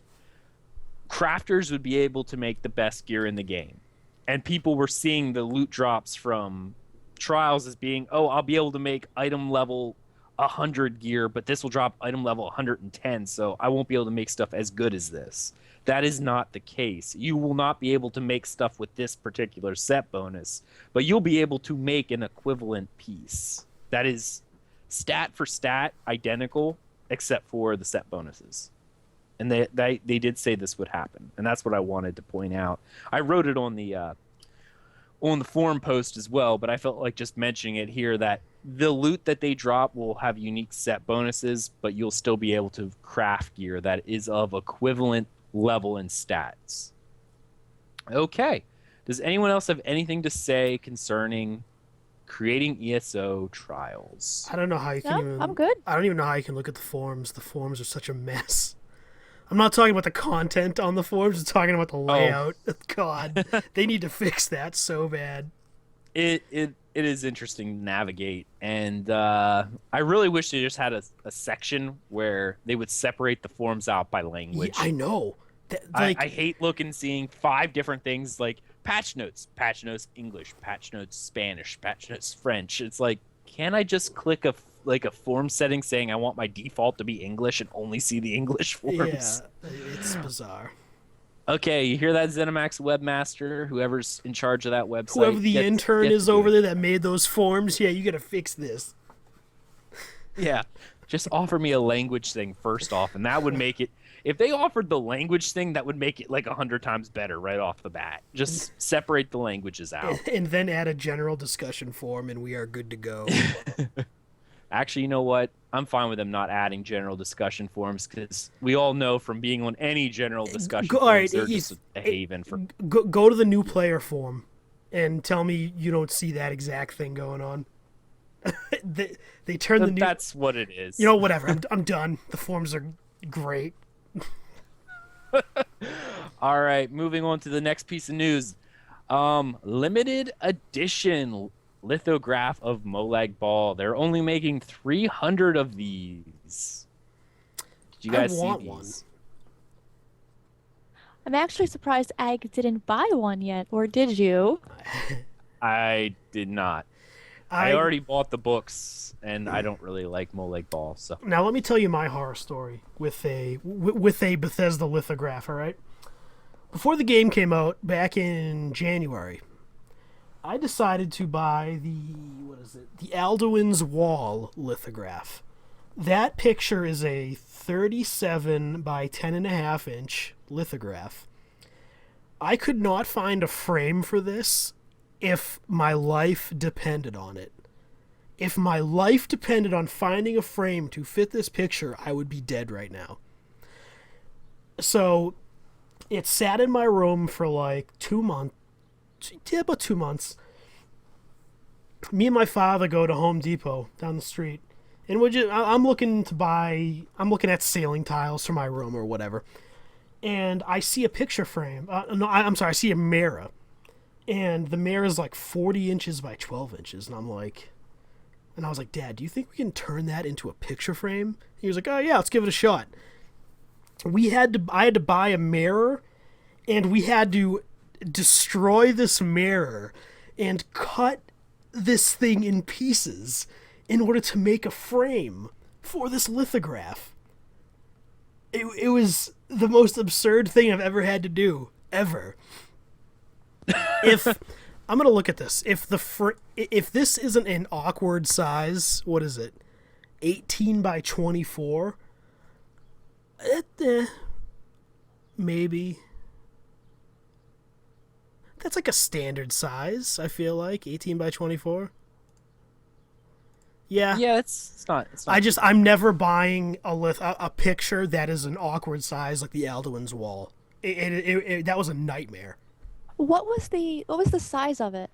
crafters would be able to make the best gear in the game, and people were seeing the loot drops from trials as being, I'll be able to make item level 100 gear, but this will drop item level 110, so I won't be able to make stuff as good as this. That is not the case. You will not be able to make stuff with this particular set bonus, but you'll be able to make an equivalent piece that is stat for stat identical, except for the set bonuses. And they did say this would happen, and that's what I wanted to point out. I wrote it on the forum post as well, but I felt like just mentioning it here that the loot that they drop will have unique set bonuses, but you'll still be able to craft gear that is of equivalent level and stats. Okay. Does anyone else have anything to say concerning creating ESO trials? I don't know how you can even... I'm good. I don't even know how you can look at the forums. The forums are such a mess. I'm not talking about the content on the forums. I'm talking about the layout. Oh. God, they need to fix that so bad. It is interesting to navigate, and I really wish they just had a section where they would separate the forums out by language. Yeah, I know. I hate seeing 5 different things like patch notes English, patch notes Spanish, patch notes French. It's like, can I just click a form setting saying I want my default to be English and only see the English forms? Yeah, it's bizarre. Okay, you hear that, ZeniMax webmaster, whoever's in charge of that website? Whoever the intern is over there that made those forms, yeah, you gotta fix this. Yeah, just offer me a language thing first off, and that would make it... If they offered the language thing, that would make it like 100 times better right off the bat. Just separate the languages out. And then add a general discussion form, and we are good to go. Actually, you know what? I'm fine with them not adding general discussion forums, because we all know from being on any general discussion forums, they're just a haven for... Go to the new player forum and tell me you don't see that exact thing going on. they turn the new... That's what it is. You know, whatever. I'm done. The forums are great. All right, moving on to the next piece of news. Limited edition lithograph of Molag Bal. They're only making 300 of these. Did you guys see these? One. I'm actually surprised Ag didn't buy one yet, or did you? I did not. I already bought the books, and I don't really like Molag Bal. So now let me tell you my horror story with a Bethesda lithograph. All right, before the game came out back in January, I decided to buy the Alduin's Wall lithograph. That picture is a 37 by 10.5 inch lithograph. I could not find a frame for this if my life depended on it. If my life depended on finding a frame to fit this picture, I would be dead right now. So it sat in my room for like 2 months. Yeah, about 2 months. Me and my father go to Home Depot down the street, and I'm looking at ceiling tiles for my room or whatever, and I see a picture frame. I see a mirror, and the mirror is like 40 inches by 12 inches, and I was like, Dad, do you think we can turn that into a picture frame? He was like, oh yeah, let's give it a shot. I had to buy a mirror, and we had to destroy this mirror and cut this thing in pieces in order to make a frame for this lithograph. It was the most absurd thing I've ever had to do, ever. If I'm gonna look at this, if this isn't an awkward size, what is it? 18 by 24. Maybe. That's like a standard size, I feel like. 18 by 24. Yeah. Yeah, it's not. I'm never buying a picture that is an awkward size like the Alduin's Wall. That was a nightmare. What was the size of it?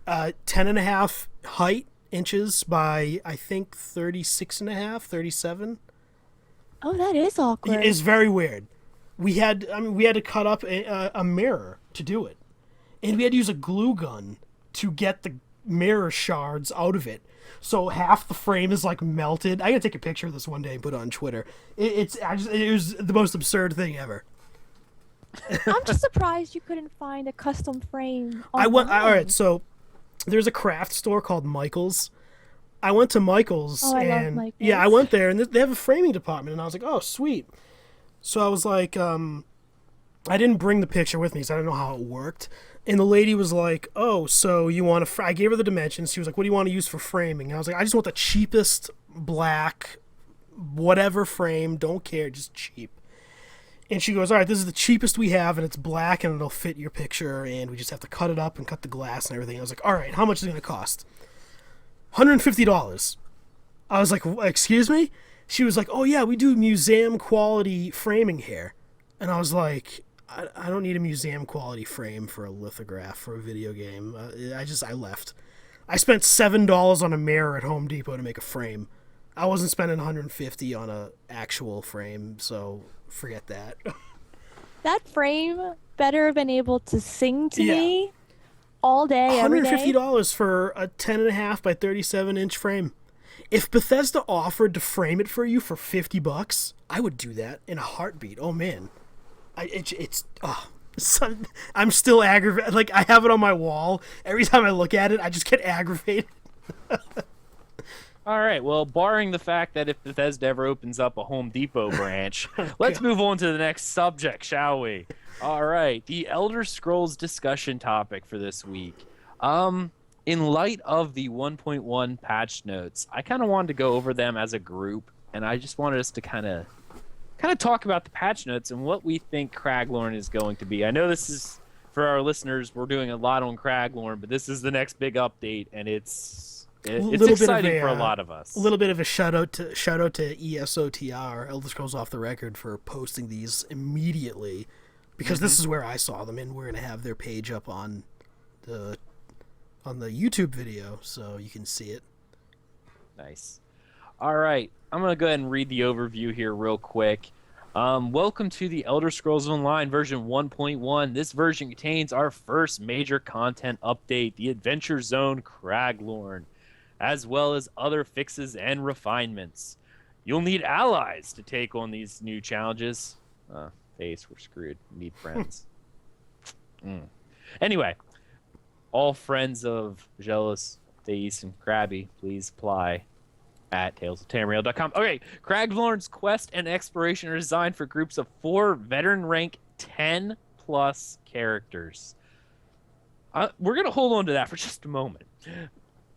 10.5 height inches by, I think, 36.5, 37. Oh, that is awkward. It's very weird. We had to cut up a mirror to do it. And we had to use a glue gun to get the mirror shards out of it. So half the frame is like melted. I gotta take a picture of this one day and put it on Twitter. It was the most absurd thing ever. I'm just surprised you couldn't find a custom frame. All right, so there's a craft store called Michael's. I went to Michael's, I love Michael's. Yeah, I went there, and they have a framing department, and I was like, oh, sweet. So I was like, I didn't bring the picture with me, so I didn't know how it worked. And the lady was like, oh, so you want to... I gave her the dimensions. She was like, what do you want to use for framing? And I was like, I just want the cheapest black whatever frame. Don't care, just cheap. And she goes, all right, this is the cheapest we have, and it's black, and it'll fit your picture, and we just have to cut it up and cut the glass and everything. I was like, all right, how much is it going to cost? $150. I was like, excuse me? She was like, oh yeah, we do museum quality framing here. And I was like, I don't need a museum quality frame for a lithograph for a video game. I left. I spent $7 on a mirror at Home Depot to make a frame. I wasn't spending $150 on a actual frame, so forget that. That frame better have been able to sing to me all day, every day. $150 for a 10.5 by 37-inch frame. If Bethesda offered to frame it for you for $50, I would do that in a heartbeat. Oh man, I'm still aggravated. Like, I have it on my wall. Every time I look at it, I just get aggravated. All right, well, barring the fact that if Bethesda ever opens up a Home Depot branch, let's move on to the next subject, shall we? All right, the Elder Scrolls discussion topic for this week. In light of the 1.1 patch notes, I kind of wanted to go over them as a group, and I just wanted us to kind of talk about the patch notes and what we think Craglorn is going to be. I know this is, for our listeners, we're doing a lot on Craglorn, but this is the next big update, and it's exciting for a lot of us. A little bit of a shout out to ESOTR, Elder Scrolls Off the Record, for posting these immediately, because this is where I saw them, and we're going to have their page up on the YouTube video, so you can see it. Nice. All right, I'm going to go ahead and read the overview here real quick. Welcome to the Elder Scrolls Online version 1.1. This version contains our first major content update, the Adventure Zone Craglorn, as well as other fixes and refinements. You'll need allies to take on these new challenges. Thais, we're screwed. We need friends. Anyway, all friends of Aggelos, Thais, and Krabby, please apply at talesoftamriel.com. Okay, Craglorn's quest and exploration are designed for groups of 4 veteran rank 10 plus characters. We're going to hold on to that for just a moment.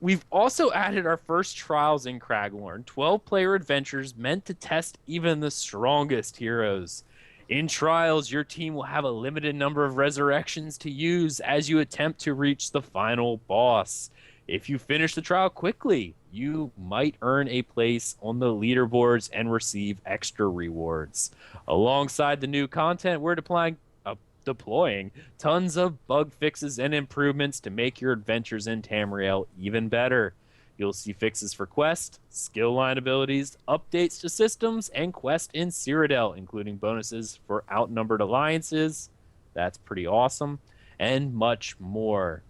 We've also added our first trials in Craglorn, 12-player adventures meant to test even the strongest heroes. In trials, your team will have a limited number of resurrections to use as you attempt to reach the final boss. If you finish the trial quickly, you might earn a place on the leaderboards and receive extra rewards. Alongside the new content, we're deploying tons of bug fixes and improvements to make your adventures in Tamriel even better. You'll see fixes for quest, skill line abilities, updates to systems, and quest in Cyrodiil, including bonuses for outnumbered alliances. That's pretty awesome. And much more.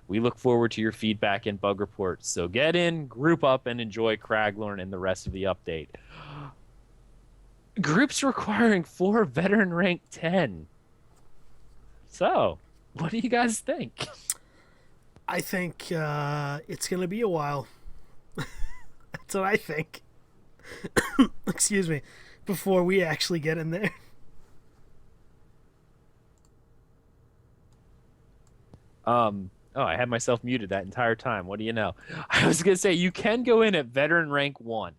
We look forward to your feedback and bug reports. So get in, group up, and enjoy Craglorn and the rest of the update. Groups requiring 4 veteran rank 10. So, what do you guys think? I think it's going to be a while. That's what I think. Excuse me. Before we actually get in there. I had myself muted that entire time. What do you know? I was going to say, you can go in at veteran rank 1.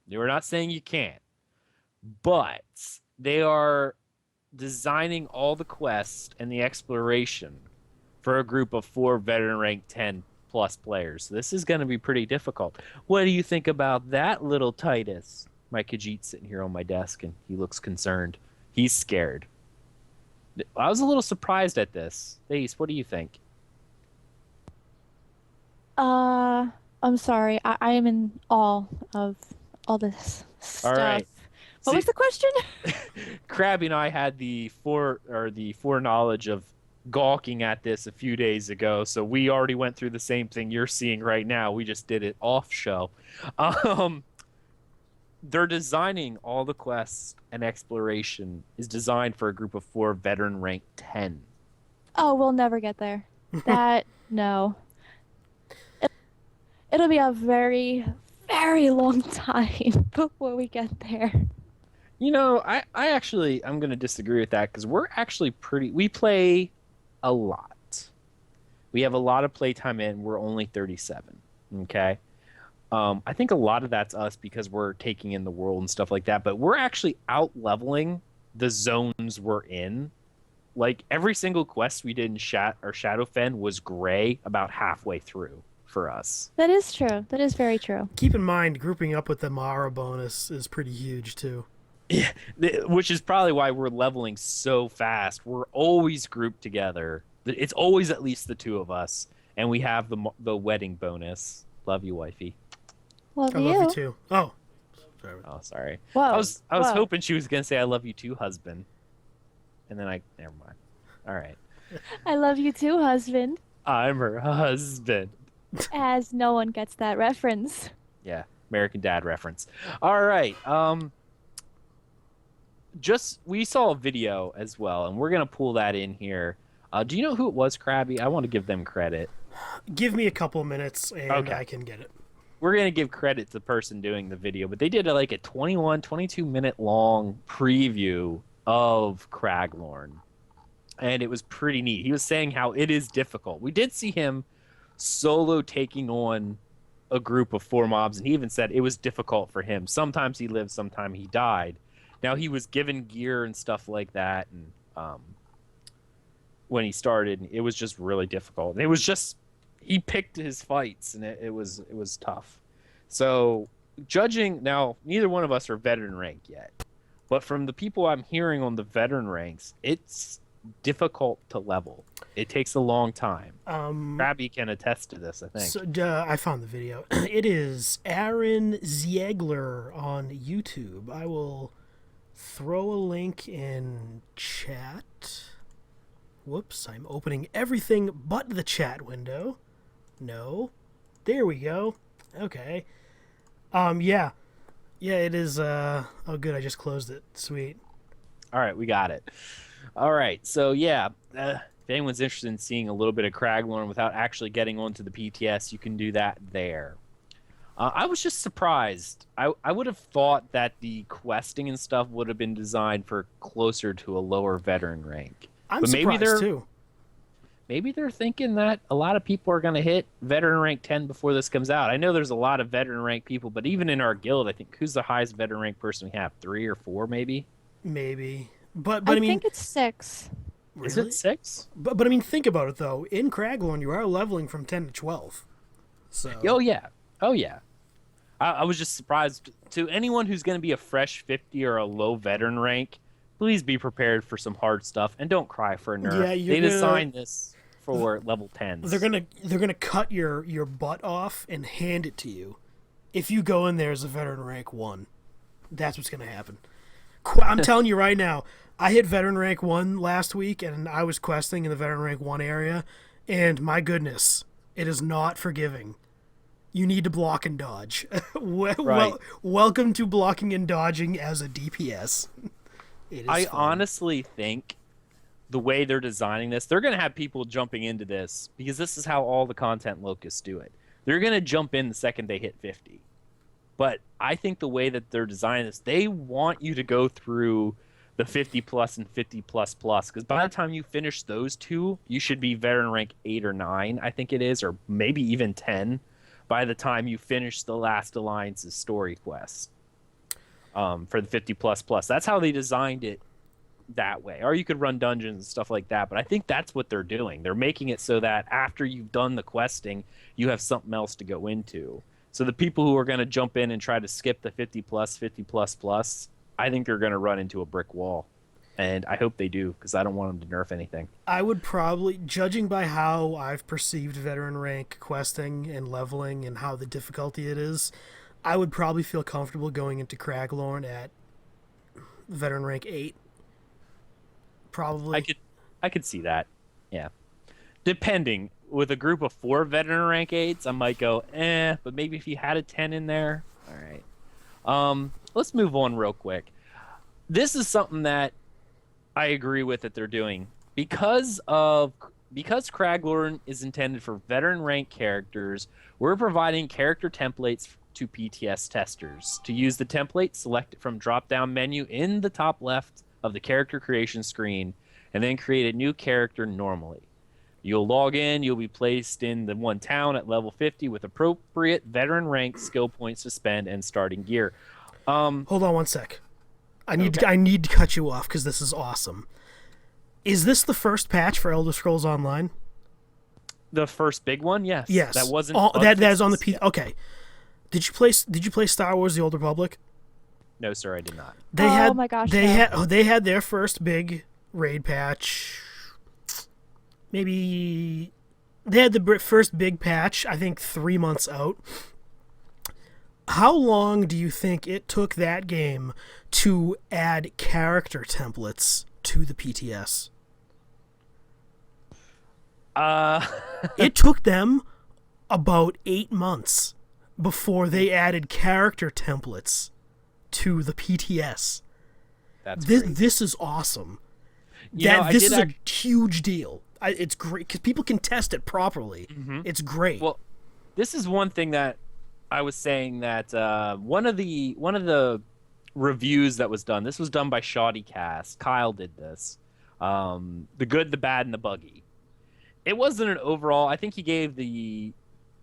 We're not saying you can't. But they are designing all the quests and the exploration for a group of 4 veteran rank 10 plus players. This is going to be pretty difficult. What do you think about that, little Titus? My Khajiit's sitting here on my desk, and he looks concerned. He's scared. I was a little surprised at this. Thais, what do you think? I'm sorry. I am in awe of all this stuff. All right. What was the question? Krabby and I had the foreknowledge of gawking at this a few days ago, so we already went through the same thing you're seeing right now. We just did it off show. They're designing all the quests and exploration is designed for a group of 4 veteran rank 10. Oh, we'll never get there. No. It'll be a very, very long time before we get there. You know, I'm going to disagree with that because we're actually we play a lot. We have a lot of playtime in. We're only 37. Okay. I think a lot of that's us because we're taking in the world and stuff like that, but we're actually out leveling the zones we're in. Like every single quest we did in Shadowfen was gray about halfway through. for us. That is true. That is very true. Keep in mind, grouping up with the Mara bonus is pretty huge, too. Yeah, which is probably why we're leveling so fast. We're always grouped together. It's always at least the two of us, and we have the wedding bonus. Love you, wifey. Love I you. love you, too. Oh. Sorry. Oh, sorry. Whoa. I was Whoa. hoping she was gonna say I love you too, husband. And then never mind. All right. I love you too, husband. I'm her husband. As no one gets that reference. Yeah, American Dad reference. All right. We saw a video as well, and we're gonna pull that in here. Do you know who it was, Krabby? I want to give them credit. Give me a couple minutes, and Okay. I can get it. We're going to give credit to the person doing the video, but they did a 22 minute long preview of Craglorn, and it was pretty neat. He was saying how it is difficult. We did see him solo taking on a group of 4 mobs, and he even said it was difficult for him. Sometimes he lived, sometimes he died. Now, he was given gear and stuff like that, and when he started, it was just really difficult. It was just he picked his fights, and it was tough. So, judging now, neither one of us are veteran rank yet, but from the people I'm hearing on the veteran ranks, it's difficult to level. It takes a long time. Krabby can attest to this, I think. So, I found the video. It is Aaron Ziegler on YouTube. I will throw a link in chat. Whoops, I'm opening everything but the chat window. No. There we go. Okay. Yeah, it is, oh good, I just closed it. Sweet. All right, we got it. All right, so yeah, if anyone's interested in seeing a little bit of Craglorn without actually getting onto the PTS, you can do that there. I was just surprised. I would have thought that the questing and stuff would have been designed for closer to a lower veteran rank. I'm surprised, too. Maybe they're thinking that a lot of people are going to hit veteran rank 10 before this comes out. I know there's a lot of veteran rank people, but even in our guild, I think who's the highest veteran rank person we have? 3 or 4, maybe? Maybe. But I I mean, think it's 6. really? Is it 6? But I mean, think about it, though. In Craglorn, you are leveling from 10 to 12. So. Oh, yeah. I was just surprised. To anyone who's going to be a fresh 50 or a low veteran rank, please be prepared for some hard stuff and don't cry for a nerf. Yeah, they designed this for level 10s. They're gonna cut your butt off and hand it to you. If you go in there as a veteran rank 1, that's what's gonna happen. I'm telling you right now, I hit veteran rank 1 last week, and I was questing in the veteran rank 1 area, and my goodness, it is not forgiving. You need to block and dodge. Welcome to blocking and dodging as a DPS. I fun. honestly think the way they're designing this, they're going to have people jumping into this because this is how all the content locusts do it. They're going to jump in the second they hit 50. But I think the way that they're designing this, they want you to go through the 50 plus and 50 plus plus, because by the time you finish those two, you should be veteran rank 8 or 9, I think it is, or maybe even 10 by the time you finish the last alliance's story quest. For the 50 plus plus. That's how they designed it that way. Or you could run dungeons and stuff like that, but I think that's what they're doing. They're making it so that after you've done the questing, you have something else to go into. So the people who are going to jump in and try to skip the 50 plus, I think they're going to run into a brick wall. And I hope they do, because I don't want them to nerf anything. I would probably, judging by how I've perceived veteran rank questing and leveling and how the difficulty it is, I would probably feel comfortable going into Craglorn at veteran rank 8. Probably. I could see that. Yeah. Depending. With a group of 4 veteran rank 8s, I might go, but maybe if you had a 10 in there. All right. Let's move on real quick. This is something that I agree with that they're doing. Because Craglorn is intended for veteran rank characters, we're providing character templates to PTS testers. To use the template, select it from drop-down menu in the top left of the character creation screen, and then create a new character normally. You'll log in, you'll be placed in the one town at level 50 with appropriate veteran rank skill points to spend and starting gear. Hold on one sec. I need to cut you off because this is awesome. Is this the first patch for Elder Scrolls Online? The first big one, yes. Yes. That wasn't that is on the PC. Yeah. Okay. Did you play Star Wars: The Old Republic? No, sir, I did not. My gosh. They had their first big raid patch. Maybe they had the first big patch, I think 3 months out. How long do you think it took that game to add character templates to the PTS? It took them about 8 months before they added character templates to the PTS. This is awesome. This is a huge deal. It's great because people can test it properly. Mm-hmm. It's great. Well, this is one thing that I was saying that one of the reviews that was done. This was done by Shoddy Cast. Kyle did this. The Good, the Bad, and the Buggy. It wasn't an overall. I think he gave the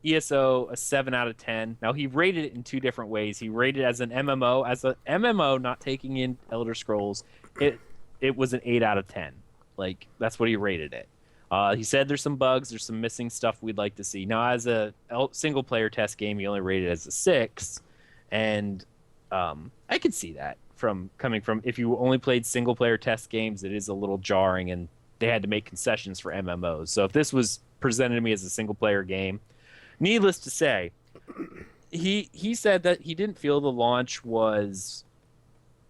ESO a 7 out of 10. Now he rated it in two different ways. He rated it as an MMO, not taking in Elder Scrolls. It was an 8 out of 10. Like that's what he rated it. He said there's some bugs, there's some missing stuff we'd like to see. Now, as a single player test game, he only rated it as a 6, and I could see that coming from if you only played single player test games, it is a little jarring, and they had to make concessions for MMOs. So if this was presented to me as a single player game, needless to say, he said that he didn't feel the launch was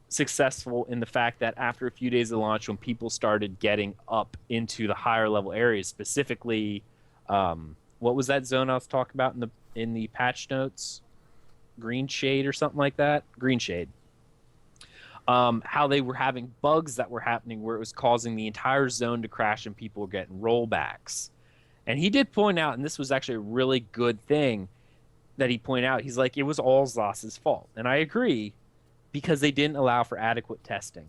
successful in the fact that after a few days of launch, when people started getting up into the higher level areas, specifically, what was that zone I was talking about in the patch notes? Green Shade or something like that? Green Shade. How they were having bugs that were happening where it was causing the entire zone to crash and people were getting rollbacks. And he did point out, and this was actually a really good thing that he pointed out, he's like, it was all Zos's fault. And I agree, because they didn't allow for adequate testing.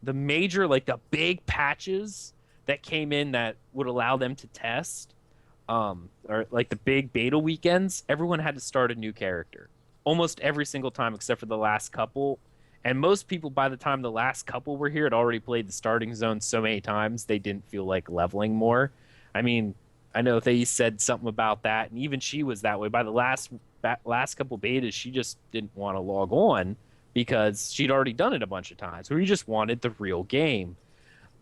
The major, like the big patches that came in that would allow them to test, or like the big beta weekends, everyone had to start a new character. Almost every single time except for the last couple. And most people, by the time the last couple were here, had already played the starting zone so many times they didn't feel like leveling more. I mean, I know they said something about that, and even she was that way. By the last couple betas, she just didn't want to log on, because she'd already done it a bunch of times. We just wanted the real game.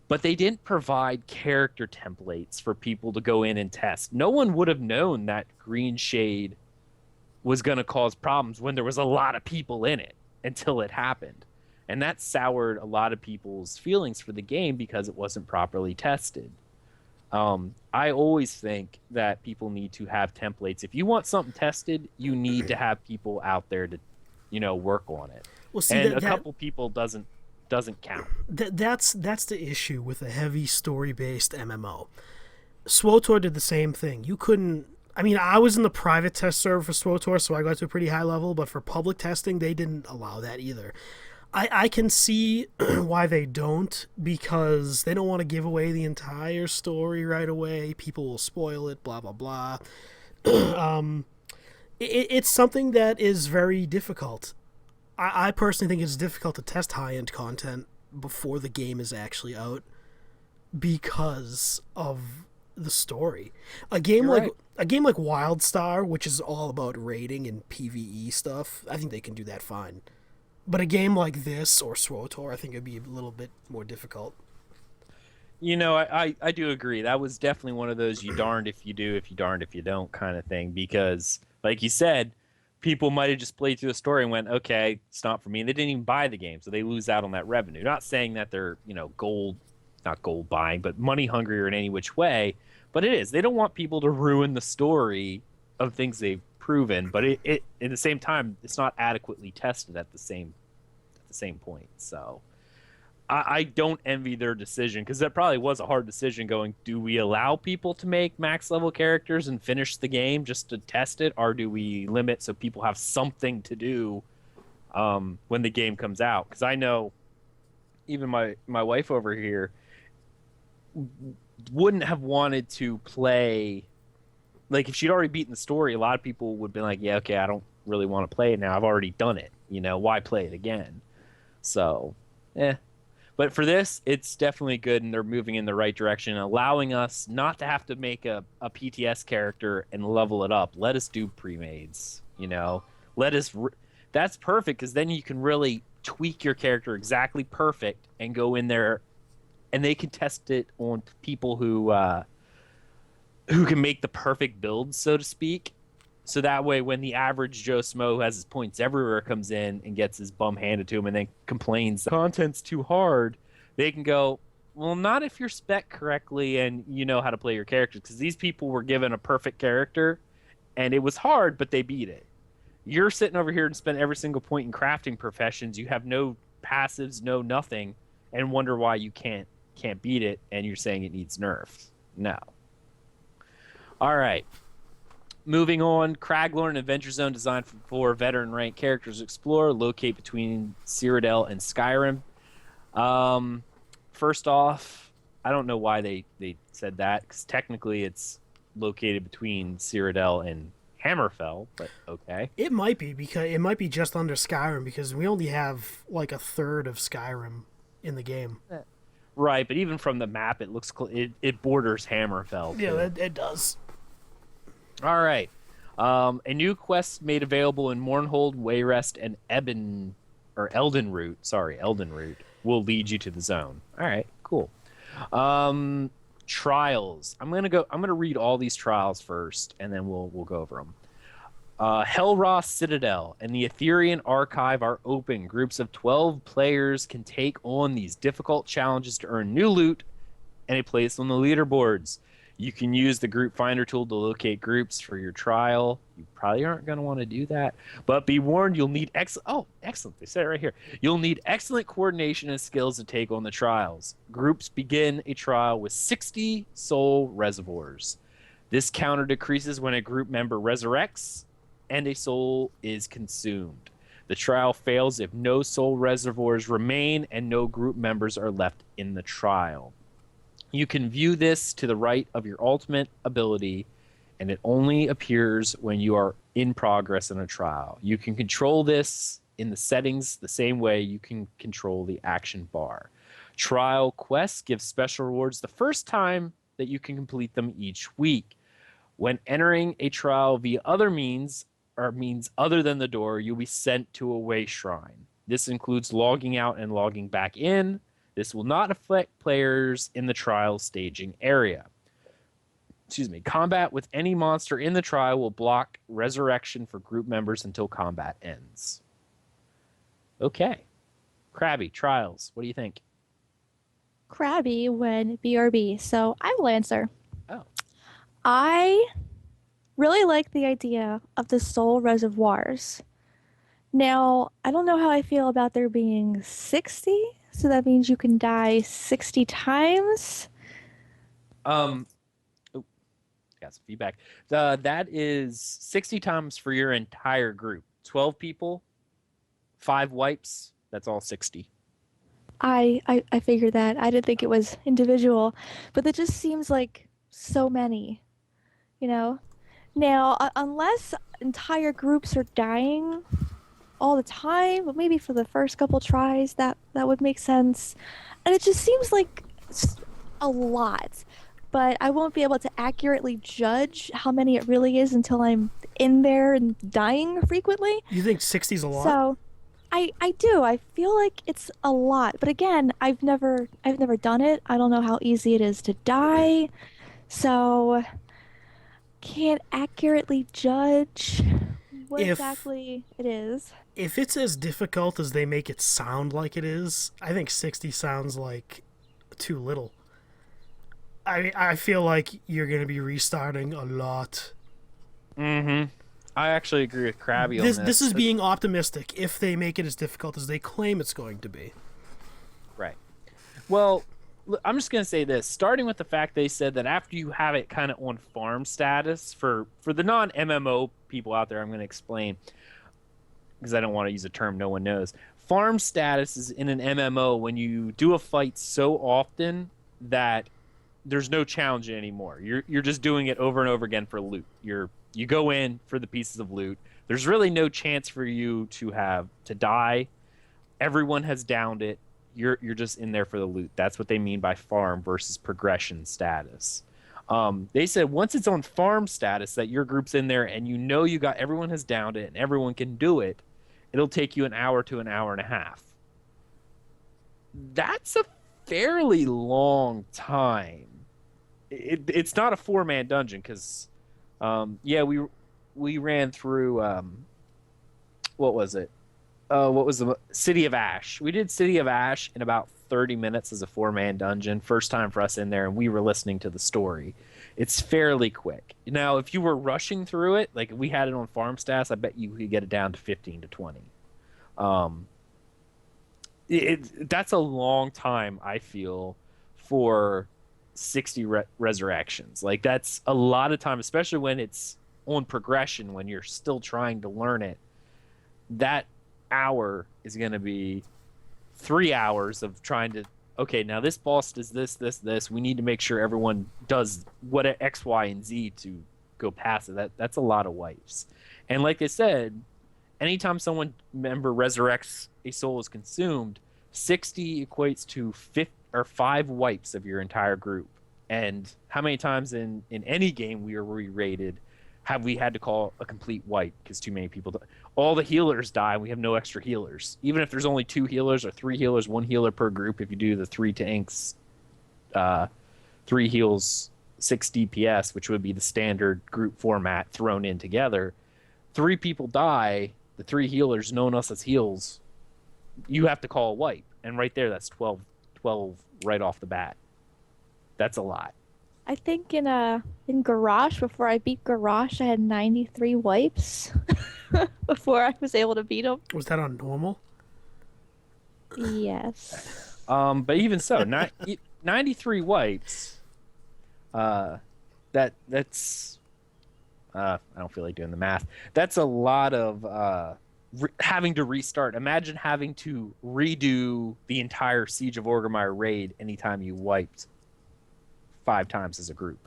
But they didn't provide character templates for people to go in and test. No one would have known that Green Shade was going to cause problems when there was a lot of people in it until it happened. And that soured a lot of people's feelings for the game because it wasn't properly tested. I always think that people need to have templates. If you want something tested, you need to have people out there to, work on it. Well, see, and a couple people doesn't count. That's the issue with a heavy story-based MMO. SWTOR did the same thing. You couldn't... I mean, I was in the private test server for SWTOR, so I got to a pretty high level, but for public testing, they didn't allow that either. I can see why they don't, because they don't want to give away the entire story right away. People will spoil it, blah, blah, blah. It's something that is very difficult. I personally think it's difficult to test high-end content before the game is actually out because of the story. A game like WildStar, which is all about raiding and PvE stuff, I think they can do that fine. But a game like this or SWTOR, I think it'd be a little bit more difficult. I do agree. That was definitely one of those you darned if you do, if you darned if you don't kind of thing, because like you said, people might have just played through the story and went, okay, it's not for me. And they didn't even buy the game, so they lose out on that revenue. Not saying that they're, not gold buying, but money hungry or in any which way. But it is. They don't want people to ruin the story of things they've proven, but it at the same time, it's not adequately tested at the same point. So I don't envy their decision, because that probably was a hard decision going, do we allow people to make max level characters and finish the game just to test it, or do we limit so people have something to do when the game comes out? Because I know even my wife over here wouldn't have wanted to play, like if she'd already beaten the story, a lot of people would be like, yeah, okay, I don't really want to play it now, I've already done it, why play it again? So But for this, it's definitely good, and they're moving in the right direction, allowing us not to have to make a PTS character and level it up. Let us do pre-mades, you know? Let us... That's perfect, because then you can really tweak your character exactly perfect and go in there, and they can test it on people who can make the perfect build, so to speak. So that way, when the average Joe Smo who has his points everywhere comes in and gets his bum handed to him and then complains the content's too hard, they can go, well, not if you're spec correctly and you know how to play your characters. Because these people were given a perfect character, and it was hard, but they beat it. You're sitting over here and spend every single point in crafting professions. You have no passives, no nothing, and wonder why you can't beat it, and you're saying it needs nerfs. No. All right. Moving on, Craglorn Adventure Zone designed for veteran rank characters to explore, locate between Cyrodiil and Skyrim. First off, I don't know why they said that, because technically it's located between Cyrodiil and Hammerfell, but okay. It might be just under Skyrim, because we only have like a third of Skyrim in the game. Right, but even from the map, it looks it borders Hammerfell. Yeah, it does. All right. A new quest made available in Mournhold, Wayrest, and Elden Root will lead you to the zone. All right, cool. Trials. I'm gonna read all these trials first, and then we'll go over them. Helroth Citadel and the Etherean Archive are open. Groups of 12 players can take on these difficult challenges to earn new loot and a place on the leaderboards. You can use the group finder tool to locate groups for your trial. You probably aren't going to want to do that, but be warned, you'll need excellent. They said it right here. You'll need excellent coordination and skills to take on the trials. Groups begin a trial with 60 soul reservoirs. This counter decreases when a group member resurrects and a soul is consumed. The trial fails if no soul reservoirs remain and no group members are left in the trial. You can view this to the right of your ultimate ability, and it only appears when you are in progress in a trial. You can control this in the settings the same way you can control the action bar. Trial quests give special rewards the first time that you can complete them each week. When entering a trial via other means or means other than the door, you'll be sent to a way shrine. This includes logging out and logging back in. This will not affect players in the trial staging area. Combat with any monster in the trial will block resurrection for group members until combat ends. Okay. Krabby, trials. What do you think? Krabby when BRB. So I will answer. Oh. I really like the idea of the soul reservoirs. Now, I don't know how I feel about there being 60. So that means you can die 60 times? Got some feedback. That is 60 times for your entire group. 12 people, 5 wipes, that's all 60. I figured that. I didn't think it was individual. But that just seems like so many, you know? Now, unless entire groups are dying all the time, but maybe for the first couple tries that would make sense. And it just seems like a lot, but I won't be able to accurately judge how many it really is until I'm in there and dying frequently. You think 60 is a lot? So I do. I feel like it's a lot, but again, I've never done it. I don't know how easy it is to die, so can't accurately judge what exactly it is. If it's as difficult as they make it sound like it is, I think 60 sounds like too little. I feel like you're going to be restarting a lot. Mm-hmm. I actually agree with Krabby on this. This is being optimistic if they make it as difficult as they claim it's going to be. Right. Well, I'm just going to say this. Starting with the fact they said that after you have it kind of on farm status, for the non-MMO people out there, I'm going to explain, because I don't want to use a term no one knows. Farm status is in an MMO when you do a fight so often that there's no challenge anymore. You're just doing it over and over again for loot. You go in for the pieces of loot. There's really no chance for you to die. Everyone has downed it. you're just in there for the loot. That's what they mean by farm versus progression status. They said once it's on farm status that your group's in there and you got everyone has downed it and everyone can do it, it'll take you an hour to an hour and a half. That's a fairly long time. It's not a 4-man dungeon because, we ran through what was it? What was the City of Ash? We did City of Ash in about 30 minutes as a 4-man dungeon. First time for us in there, and we were listening to the story. It's fairly quick. Now, if you were rushing through it, like we had it on farm stats, I bet you could get it down to 15 to 20. That's a long time, I feel, for 60 resurrections. Like that's a lot of time, especially when it's on progression, when you're still trying to learn it. That hour is going to be 3 hours of trying to, okay, now this boss does this. We need to make sure everyone does what X, Y, and Z to go past it. That's a lot of wipes. And like I said, anytime someone member resurrects a soul is consumed, 60 equates to 5 wipes of your entire group. And how many times in any game we are re-rated have we had to call a complete wipe because too many people die? All the healers die and we have no extra healers. Even if there's only 2 healers or 3 healers, 1 healer per group, if you do the 3 tanks, 3 heals, 6 DPS, which would be the standard group format thrown in together, 3 people die, the 3 healers, known us as heals, you have to call a wipe. And right there, that's 12 right off the bat. That's a lot. I think in Garrosh, before I beat Garrosh, I had 93 wipes before I was able to beat him. Was that on normal? Yes. But even so, 93 wipes. That's I don't feel like doing the math. That's a lot of having to restart. Imagine having to redo the entire Siege of Orgrimmar raid anytime you wiped 5 times as a group.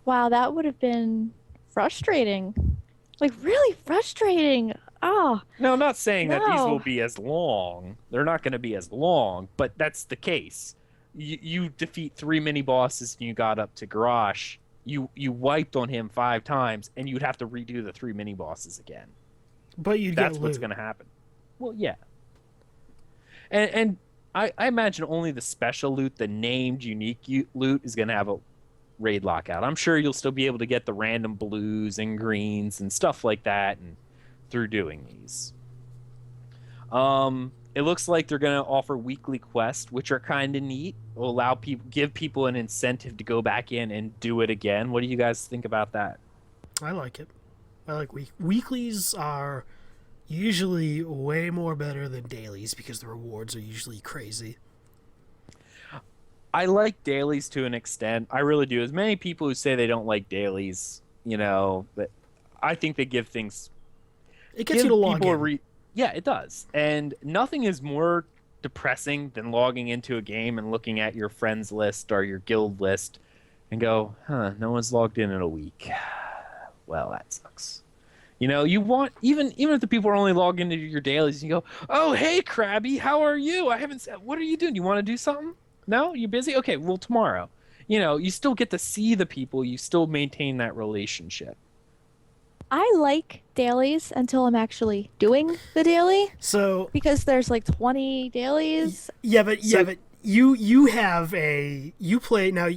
Wow, that would have been frustrating. Like, really frustrating. Oh. No, I'm not saying that these no. will be as long. They're not going to be as long, but that's the case. You defeat 3 mini-bosses and you got up to Garrosh. You wiped on him 5 times, and you'd have to redo the 3 mini-bosses again. But you'd That's get what's loot. going to happen. Well, yeah. And I imagine only the special loot, the named unique loot, is going to have a raid lockout. I'm sure you'll still be able to get the random blues and greens and stuff like that and through doing these. It looks like they're going to offer weekly quests, which are kind of neat. Will allow people, give people an incentive to go back in and do it again. What do you guys think about that? I like it. I like weeklies are usually way more better than dailies because the rewards are usually crazy. I like dailies to an extent. I really do. As many people who say they don't like dailies, but I think they give things. It gets you to log in. Yeah, it does. And nothing is more depressing than logging into a game and looking at your friends list or your guild list and go, no one's logged in a week. Well, that sucks. You want, even if the people are only logging into your dailies, you go, oh, hey, Krabby, how are you? I haven't said, what are you doing? You want to do something? No? You busy? Okay, well, tomorrow. You still get to see the people. You still maintain that relationship. I like dailies until I'm actually doing the daily. So because there's like 20 dailies. Yeah, but you have you play now.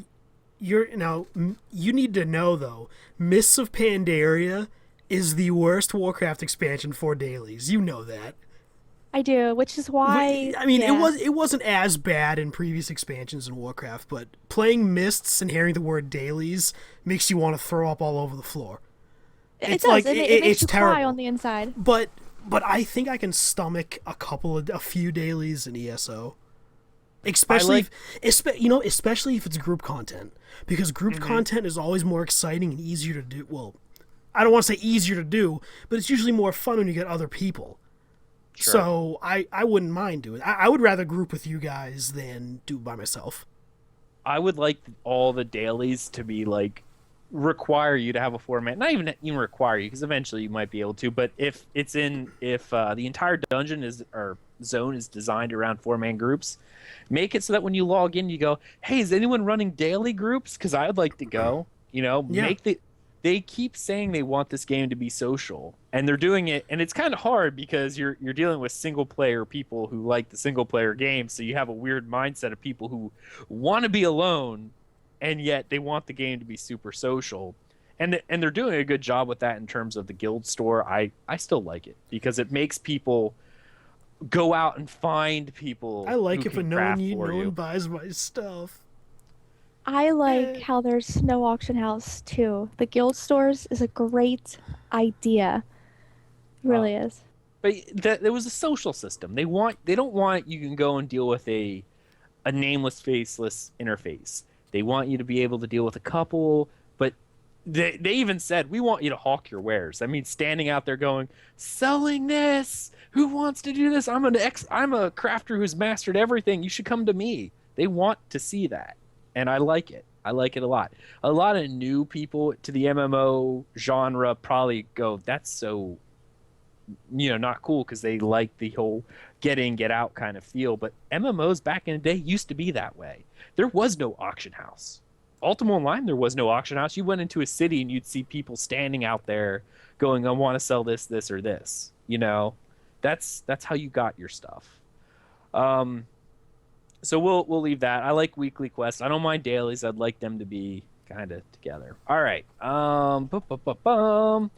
You need to know though. Mists of Pandaria is the worst Warcraft expansion for dailies. You know that. I do, which is why. I mean, it wasn't as bad in previous expansions in Warcraft, but playing Mists and hearing the word dailies makes you want to throw up all over the floor. It does. It makes it's you terrible. cry on the inside. But I think I can stomach a few dailies in ESO. Especially if it's group content, because group content is always more exciting and easier to do. Well, I don't want to say easier to do, but it's usually more fun when you get other people. Sure. So I wouldn't mind doing it. I would rather group with you guys than do it by myself. I would like all the dailies to be like require you to have a format. Not even require you, because eventually you might be able to. But if the entire dungeon is or zone is designed around 4-man groups, make it so that when you log in, you go, "Hey, is anyone running daily groups? Because I would like to go." Yeah. They keep saying they want this game to be social, and they're doing it, and it's kind of hard because you're dealing with single player people who like the single player game, so you have a weird mindset of people who want to be alone, and yet they want the game to be super social, and they're doing a good job with that in terms of the guild store. I still like it because it makes people go out and find people. I like who it, but can no craft one, for no you. one buys my stuff. I like how there's no auction house too. The guild stores is a great idea. It really is. But there was a social system. They don't want you can go and deal with a nameless, faceless interface. They want you to be able to deal with a couple, but they even said, we want you to hawk your wares. I mean, standing out there going, selling this. Who wants to do this? I'm a crafter who's mastered everything. You should come to me. They want to see that, and I like it. I like it a lot. A lot of new people to the MMO genre probably go, that's so, not cool, because they like the whole get in, get out kind of feel. But MMOs back in the day used to be that way. There was no auction house. Ultima Online, there was no auction house. You went into a city and you'd see people standing out there going, I want to sell this, this, or this. That's how you got your stuff. So we'll leave that. I like weekly quests. I don't mind dailies. I'd like them to be kind of together. All right. Trial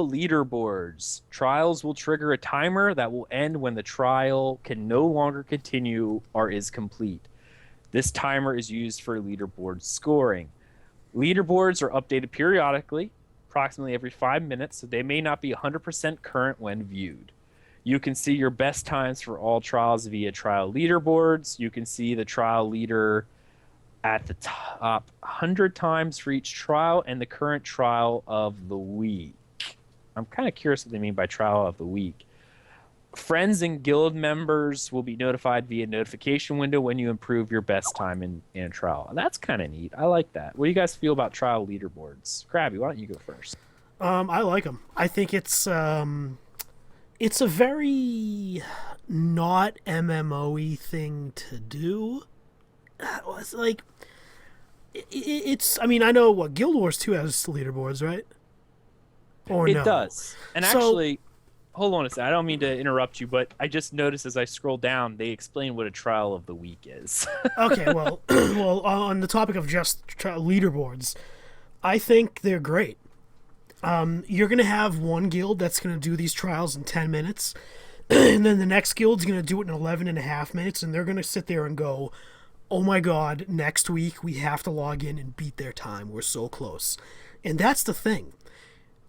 leaderboards. Trials will trigger a timer that will end when the trial can no longer continue or is complete. This timer is used for leaderboard scoring. Leaderboards are updated periodically, approximately every 5 minutes, so they may not be 100% current when viewed. You can see your best times for all trials via trial leaderboards. You can see the trial leader at the top 100 times for each trial and the current trial of the week. I'm kind of curious what they mean by trial of the week. Friends and guild members will be notified via notification window when you improve your best time in a trial. That's kind of neat. I like that. What do you guys feel about trial leaderboards? Krabby, why don't you go first? I like them. I think it's a very not MMO-y thing to do. It's like it's. I mean, I know what Guild Wars 2 has leaderboards, right? Or it no? does. And actually, hold on a second. I don't mean to interrupt you, but I just noticed as I scroll down, they explain what a trial of the week is. Okay, well, on the topic of just leaderboards, I think they're great. You're going to have one guild that's going to do these trials in 10 minutes, and then the next guild's going to do it in 11 and a half minutes, and they're going to sit there and go, oh my god, next week we have to log in and beat their time. We're so close. And that's the thing.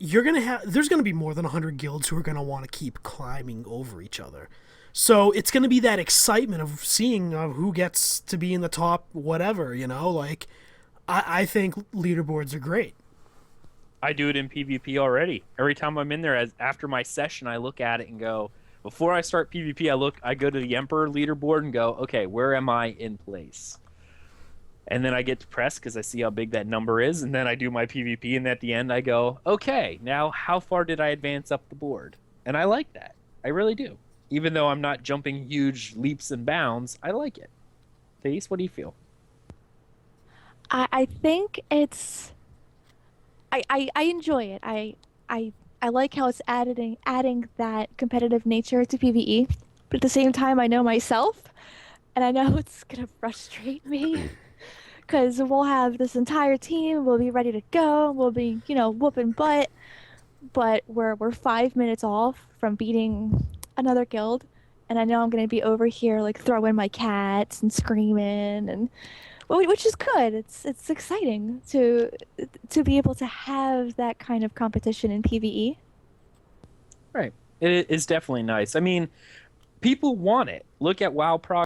There's going to be more than 100 guilds who are going to want to keep climbing over each other. So it's going to be that excitement of seeing who gets to be in the top whatever, like I think leaderboards are great. I do it in PvP already. Every time I'm in there, after my session, I look at it and go, before I start PvP, I go to the Emperor leaderboard and go, okay, where am I in place? And then I get depressed because I see how big that number is, and then I do my PvP, and at the end I go, okay, now how far did I advance up the board? And I like that. I really do. Even though I'm not jumping huge leaps and bounds, I like it. Thais, what do you feel? I think it's... I enjoy it. I like how it's adding that competitive nature to PvE, but at the same time, I know myself, and I know it's gonna frustrate me, because we'll have this entire team, we'll be ready to go, we'll be, whooping butt, but we're 5 minutes off from beating another guild, and I know I'm gonna be over here like throwing my cats and screaming, and which is good. It's exciting to be able to have that kind of competition in PvE. Right. It is definitely nice. I mean, people want it. Look at WoW Prog